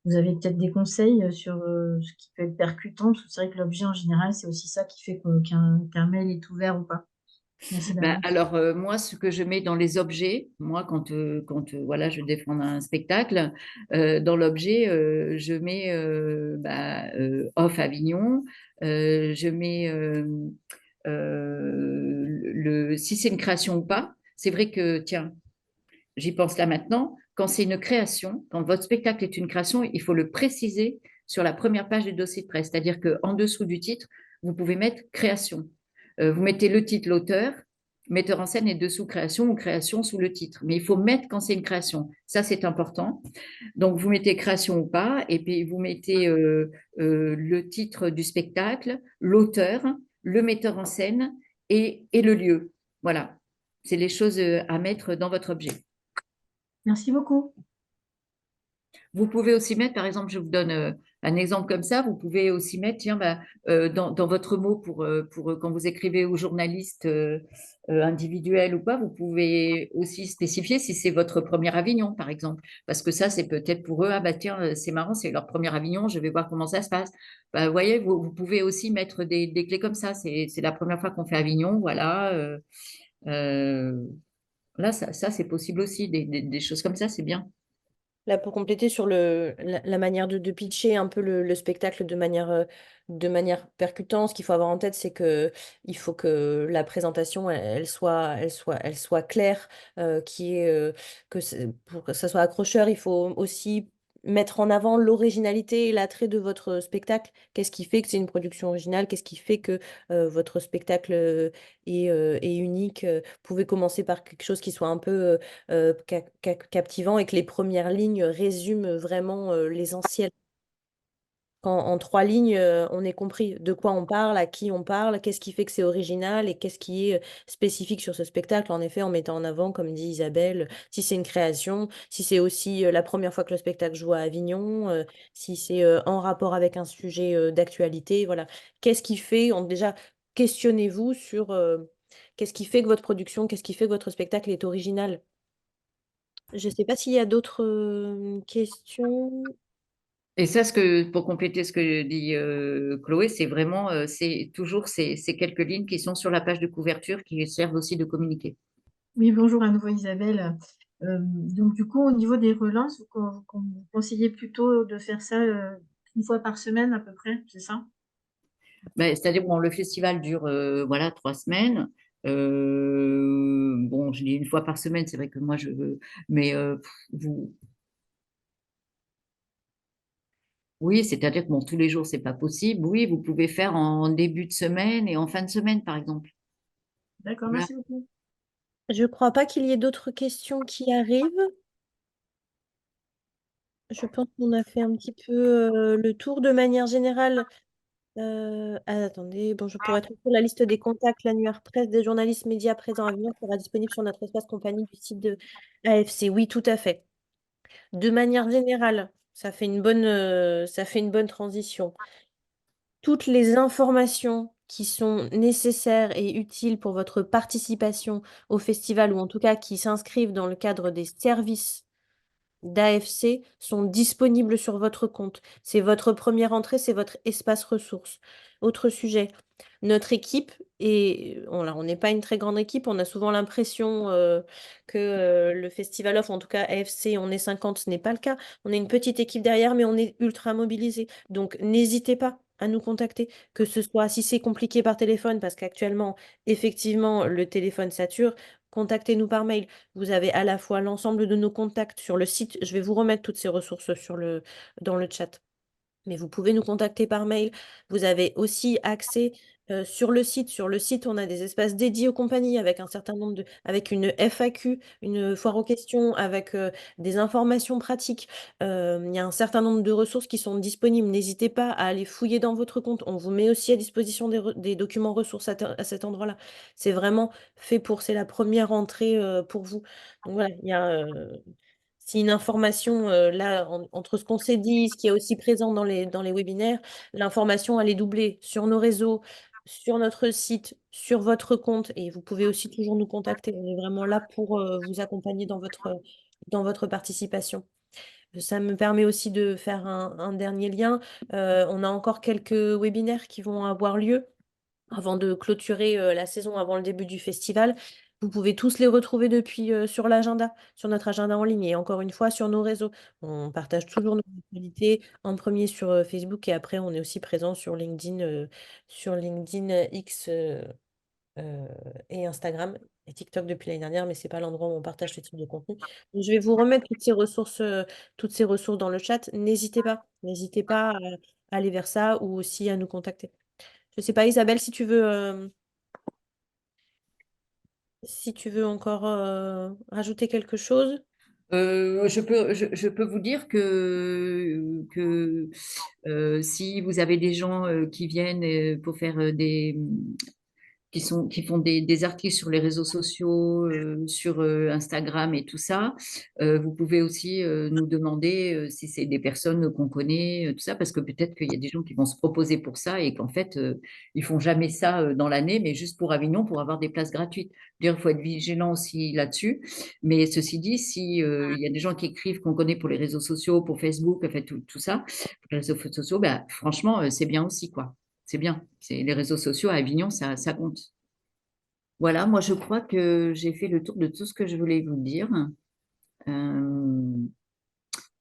vous avez peut-être des conseils sur ce qui peut être percutant, parce que c'est vrai que l'objet en général, c'est aussi ça qui fait qu'un mail est ouvert ou pas. Merci d'avance. Alors, moi, ce que je mets dans les objets, moi, quand voilà, je défends un spectacle, dans l'objet, je mets Off Avignon, je mets si c'est une création ou pas. C'est vrai que, tiens, j'y pense là maintenant, quand c'est une création, quand votre spectacle est une création, il faut le préciser sur la première page du dossier de presse. C'est-à-dire qu'en dessous du titre, vous pouvez mettre création. Vous mettez le titre, l'auteur, metteur en scène et dessous création ou création sous le titre. Mais il faut mettre quand c'est une création. Ça, c'est important. Donc, vous mettez création ou pas, et puis vous mettez le titre du spectacle, l'auteur, le metteur en scène et le lieu. Voilà. C'est les choses à mettre dans votre objet. Merci beaucoup. Vous pouvez aussi mettre, par exemple, je vous donne un exemple comme ça, vous pouvez aussi mettre, tiens, dans votre mot pour quand vous écrivez aux journalistes individuels ou pas, vous pouvez aussi spécifier si c'est votre premier Avignon, par exemple, parce que ça, c'est peut-être pour eux, ah bah tiens, c'est marrant, c'est leur premier Avignon, je vais voir comment ça se passe. Bah, vous voyez, vous pouvez aussi mettre des clés comme ça, c'est la première fois qu'on fait Avignon, voilà. Là, ça c'est possible aussi, des choses comme ça, c'est bien. Là, pour compléter sur la manière de pitcher un peu le spectacle de manière percutante, ce qu'il faut avoir en tête, c'est que il faut que la présentation, elle soit claire, pour que ça soit accrocheur, il faut aussi mettre en avant l'originalité et l'attrait de votre spectacle. Qu'est-ce qui fait que c'est une production originale? Qu'est-ce qui fait que votre spectacle est unique? Vous pouvez commencer par quelque chose qui soit un peu captivant et que les premières lignes résument vraiment l'essentiel. En 3 lignes, on est compris de quoi on parle, à qui on parle, qu'est-ce qui fait que c'est original et qu'est-ce qui est spécifique sur ce spectacle. En effet, en mettant en avant, comme dit Isabelle, si c'est une création, si c'est aussi la première fois que le spectacle joue à Avignon, si c'est en rapport avec un sujet d'actualité, voilà. Qu'est-ce qui fait, déjà, questionnez-vous sur qu'est-ce qui fait que votre production, qu'est-ce qui fait que votre spectacle est original. Je ne sais pas s'il y a d'autres questions. Et ça, pour compléter ce que dit Chloé, c'est vraiment, c'est toujours ces quelques lignes qui sont sur la page de couverture qui servent aussi de communiqué. Oui, bonjour à nouveau Isabelle. Donc du coup, au niveau des relances, vous conseillez plutôt de faire ça une fois par semaine à peu près, c'est ça? Ben, c'est-à-dire, bon, le festival dure voilà 3 semaines. Bon, je dis une fois par semaine, c'est vrai que moi je veux, mais vous, oui, c'est-à-dire que bon, tous les jours, c'est pas possible. Oui, vous pouvez faire en début de semaine et en fin de semaine, par exemple. D'accord, Voilà. merci beaucoup. Je crois pas qu'il y ait d'autres questions qui arrivent. Je pense qu'on a fait un petit peu le tour de manière générale. Attendez, bon, pour être sur la liste des contacts, l'annuaire presse des journalistes médias présents à venir sera disponible sur notre espace compagnie du site de AFC. Oui, tout à fait. De manière générale, ça fait une bonne transition. Toutes les informations qui sont nécessaires et utiles pour votre participation au festival, ou en tout cas qui s'inscrivent dans le cadre des services d'AFC, sont disponibles sur votre compte. C'est votre première entrée, c'est votre espace ressources. Autre sujet, notre équipe, et on n'est pas une très grande équipe, on a souvent l'impression que le festival off, en tout cas AFC, on est 50, ce n'est pas le cas. On est une petite équipe derrière, mais on est ultra mobilisé. Donc n'hésitez pas à nous contacter, que ce soit si c'est compliqué par téléphone, parce qu'actuellement, effectivement, le téléphone sature, contactez-nous par mail. Vous avez à la fois l'ensemble de nos contacts sur le site. Je vais vous remettre toutes ces ressources dans le chat. Mais vous pouvez nous contacter par mail. Vous avez aussi accès sur le site. Sur le site, on a des espaces dédiés aux compagnies avec un certain nombre avec une FAQ, une foire aux questions, avec des informations pratiques. Il y a un certain nombre de ressources qui sont disponibles. N'hésitez pas à aller fouiller dans votre compte. On vous met aussi à disposition des documents ressources à cet endroit-là. C'est vraiment fait c'est la première entrée pour vous. Donc voilà, il y a si une information, là, entre ce qu'on s'est dit, ce qui est aussi présent dans les webinaires, l'information, elle est doublée sur nos réseaux, sur notre site, sur votre compte, et vous pouvez aussi toujours nous contacter. On est vraiment là pour vous accompagner dans votre participation. Ça me permet aussi de faire un dernier lien. On a encore quelques webinaires qui vont avoir lieu avant de clôturer la saison, avant le début du festival. Vous pouvez tous les retrouver depuis sur l'agenda, sur notre agenda en ligne et encore une fois sur nos réseaux. On partage toujours nos actualités en premier sur Facebook et après on est aussi présent sur LinkedIn X euh, et Instagram et TikTok depuis l'année dernière, mais c'est pas l'endroit où on partage ce type de contenu. Donc, je vais vous remettre toutes ces ressources dans le chat. N'hésitez pas à aller vers ça ou aussi à nous contacter. Je sais pas, Isabelle, si tu veux encore rajouter quelque chose. Je peux vous dire que si vous avez des gens qui viennent pour faire qui font des articles sur les réseaux sociaux, sur Instagram et tout ça. Vous pouvez aussi nous demander si c'est des personnes qu'on connaît, tout ça, parce que peut-être qu'il y a des gens qui vont se proposer pour ça et qu'en fait, ils font jamais ça dans l'année, mais juste pour Avignon, pour avoir des places gratuites. D'ailleurs, il faut être vigilant aussi là-dessus. Mais ceci dit, si il y a des gens qui écrivent qu'on connaît pour les réseaux sociaux, pour Facebook, en fait, tout ça, pour les réseaux sociaux, bah, franchement, c'est bien aussi, quoi. C'est bien. C'est les réseaux sociaux à Avignon, ça compte. Voilà, moi je crois que j'ai fait le tour de tout ce que je voulais vous dire. Euh,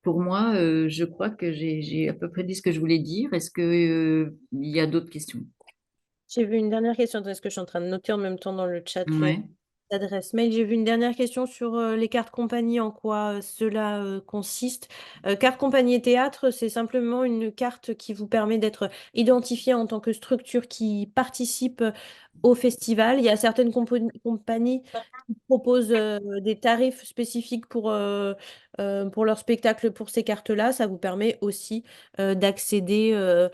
pour moi, je crois que j'ai à peu près dit ce que je voulais dire. Est-ce que, il y a d'autres questions? J'ai vu une dernière question. Est-ce que je suis en train de noter en même temps dans le chat Ouais. l'adresse mail? J'ai vu une dernière question sur les cartes compagnie, en quoi cela consiste. Carte compagnie et théâtre, c'est simplement une carte qui vous permet d'être identifié en tant que structure qui participe au festival. Il y a certaines compagnies qui proposent des tarifs spécifiques pour leur spectacle pour ces cartes-là. Ça vous permet aussi d'accéder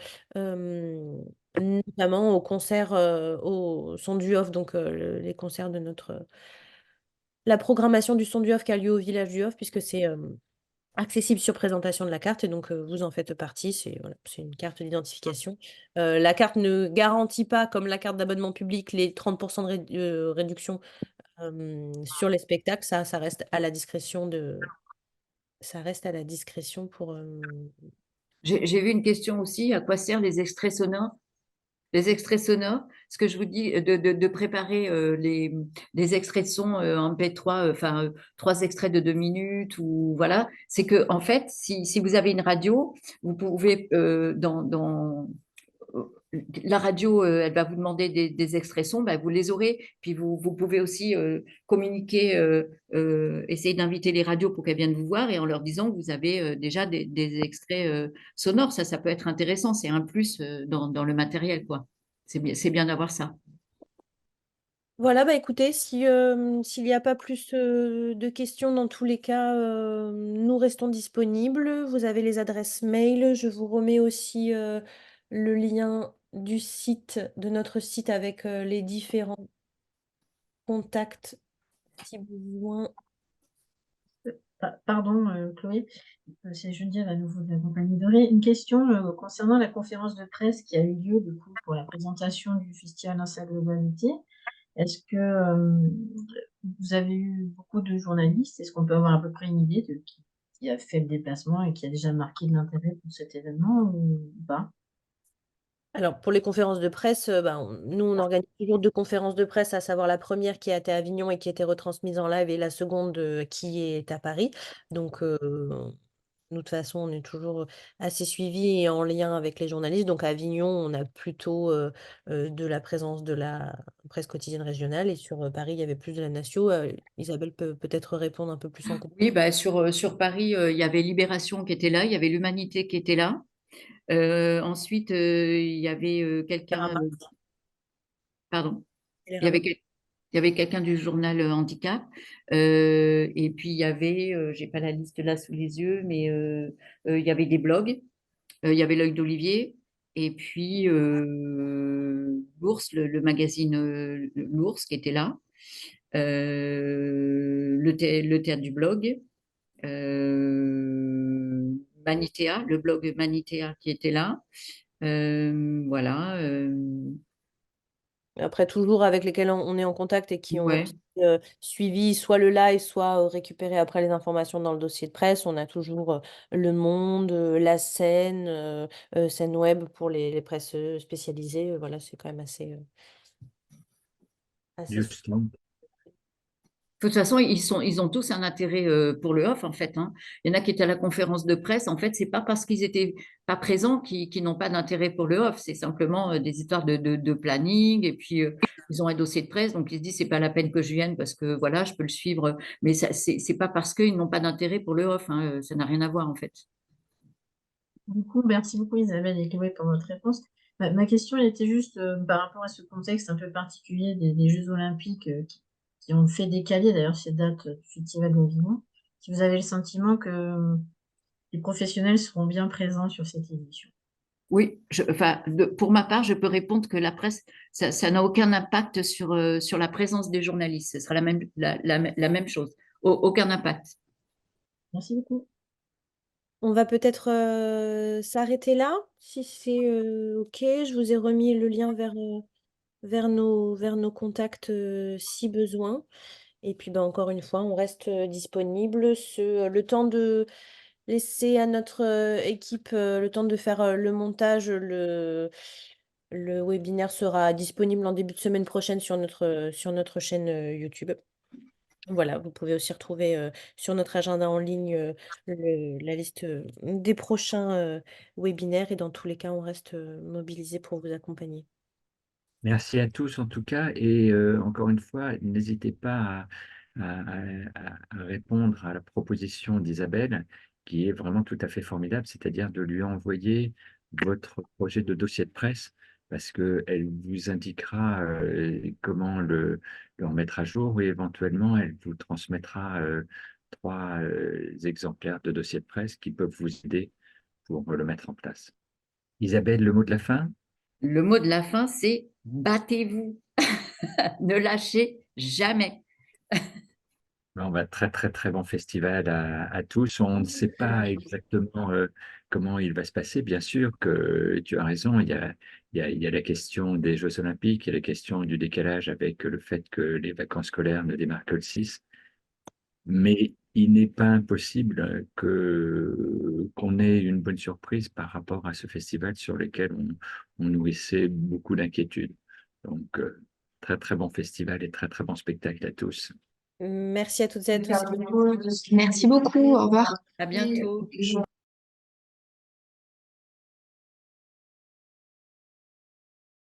notamment aux concerts, au son du off, donc les concerts de la programmation du son du off qui a lieu au village du off, puisque c'est accessible sur présentation de la carte, et donc vous en faites partie. C'est une carte d'identification. La carte ne garantit pas, comme la carte d'abonnement public, les 30% de réduction sur les spectacles. Ça reste à la discrétion ça reste à la discrétion J'ai vu une question aussi, à quoi servent les extraits sonores? Les extraits sonores, ce que je vous dis, de préparer les extraits de son en MP3, enfin, 3 extraits de 2 minutes, ou voilà, c'est que, en fait, si vous avez une radio, vous pouvez, euh, la radio, elle va vous demander des extraits sons, ben, vous les aurez. Puis vous pouvez aussi communiquer, essayer d'inviter les radios pour qu'elles viennent vous voir et en leur disant que vous avez déjà des extraits sonores. Ça peut être intéressant. C'est un plus dans le matériel, quoi. C'est bien d'avoir ça. Voilà, bah écoutez, s'il n'y a pas plus de questions, dans tous les cas, nous restons disponibles. Vous avez les adresses mail. Je vous remets aussi le lien du site, de notre site avec les différents contacts si besoin. Pardon, Chloé, c'est Geneviève à nouveau de la compagnie Doré. Une question concernant la conférence de presse qui a eu lieu du coup, pour la présentation du festival dans sa globalité. Est-ce que vous avez eu beaucoup de journalistes? Est-ce qu'on peut avoir à peu près une idée de qui a fait le déplacement et qui a déjà marqué de l'intérêt pour cet événement ou pas? Alors, pour les conférences de presse, nous, on organise toujours 2 conférences de presse, à savoir la première qui a été à Avignon et qui a été retransmise en live, et la seconde qui est à Paris. Donc, nous, de toute façon, on est toujours assez suivis et en lien avec les journalistes. Donc, à Avignon, on a plutôt de la présence de la presse quotidienne régionale, et sur Paris, il y avait plus de la Nation. Isabelle peut peut-être répondre un peu plus en complément. Oui, bah, sur Paris, il y avait Libération qui était là, il y avait l'Humanité qui était là. Ensuite, il y avait quelqu'un, pardon, il y avait, quel- il y avait quelqu'un du journal Handicap. Et puis, il y avait, j'ai pas la liste là sous les yeux, mais il y avait des blogs. Il y avait l'œil d'Olivier. Et puis, l'Ours, le magazine l'Ours qui était là. Le théâtre du blog. Manitea, le blog Manitea qui était là. Voilà. Après, toujours avec lesquels on est en contact et qui ont Ouais. aussi suivi soit le live, soit récupéré après les informations dans le dossier de presse. On a toujours Le Monde, La Scène, Scène Web pour les presses spécialisées. Voilà, c'est quand même assez Justement. De toute façon, ils ont tous un intérêt pour le off, en fait, hein. Il y en a qui étaient à la conférence de presse. En fait, c'est pas parce qu'ils étaient pas présents qu'ils n'ont pas d'intérêt pour le off. C'est simplement des histoires de planning. Et puis, ils ont un dossier de presse. Donc, ils se disent, c'est pas la peine que je vienne parce que voilà, je peux le suivre. Mais ça, c'est pas parce qu'ils n'ont pas d'intérêt pour le off, hein. Ça n'a rien à voir, en fait. Du coup, merci beaucoup Isabelle et Chloé pour votre réponse. Ma question elle était juste par rapport à ce contexte un peu particulier des Jeux Olympiques qui ont fait décaler d'ailleurs ces dates du Festival d'Avignon. Si vous avez le sentiment que les professionnels seront bien présents sur cette édition. Oui, enfin, pour ma part, je peux répondre que la presse, ça n'a aucun impact sur la présence des journalistes. Ce sera la même chose. Aucun impact. Merci beaucoup. On va peut-être s'arrêter là, si c'est OK. Je vous ai remis le lien vers nos contacts si besoin. Et puis, encore une fois, on reste disponible. Le temps de laisser à notre équipe le temps de faire le montage. Le webinaire sera disponible en début de semaine prochaine sur notre chaîne YouTube. Voilà, vous pouvez aussi retrouver sur notre agenda en ligne la liste des prochains webinaires, et dans tous les cas, on reste mobilisé pour vous accompagner. Merci à tous en tout cas. Et encore une fois, n'hésitez pas à répondre à la proposition d'Isabelle, qui est vraiment tout à fait formidable, c'est-à-dire de lui envoyer votre projet de dossier de presse, parce qu'elle vous indiquera comment le remettre à jour, et éventuellement, elle vous transmettra 3 exemplaires de dossier de presse qui peuvent vous aider pour le mettre en place. Isabelle, le mot de la fin? Le mot de la fin, c'est battez-vous. Ne lâchez jamais. Bon, bah, très, très, très bon festival à tous. On ne sait pas exactement comment il va se passer. Bien sûr que tu as raison, il y a la question des Jeux Olympiques, il y a la question du décalage avec le fait que les vacances scolaires ne démarrent que le 6. Mais il n'est pas impossible qu'on ait une bonne surprise par rapport à ce festival sur lequel on nourrissait beaucoup d'inquiétudes. Donc, très très bon festival et très très bon spectacle à tous. Merci à toutes et à tous. Merci beaucoup, au revoir. À bientôt.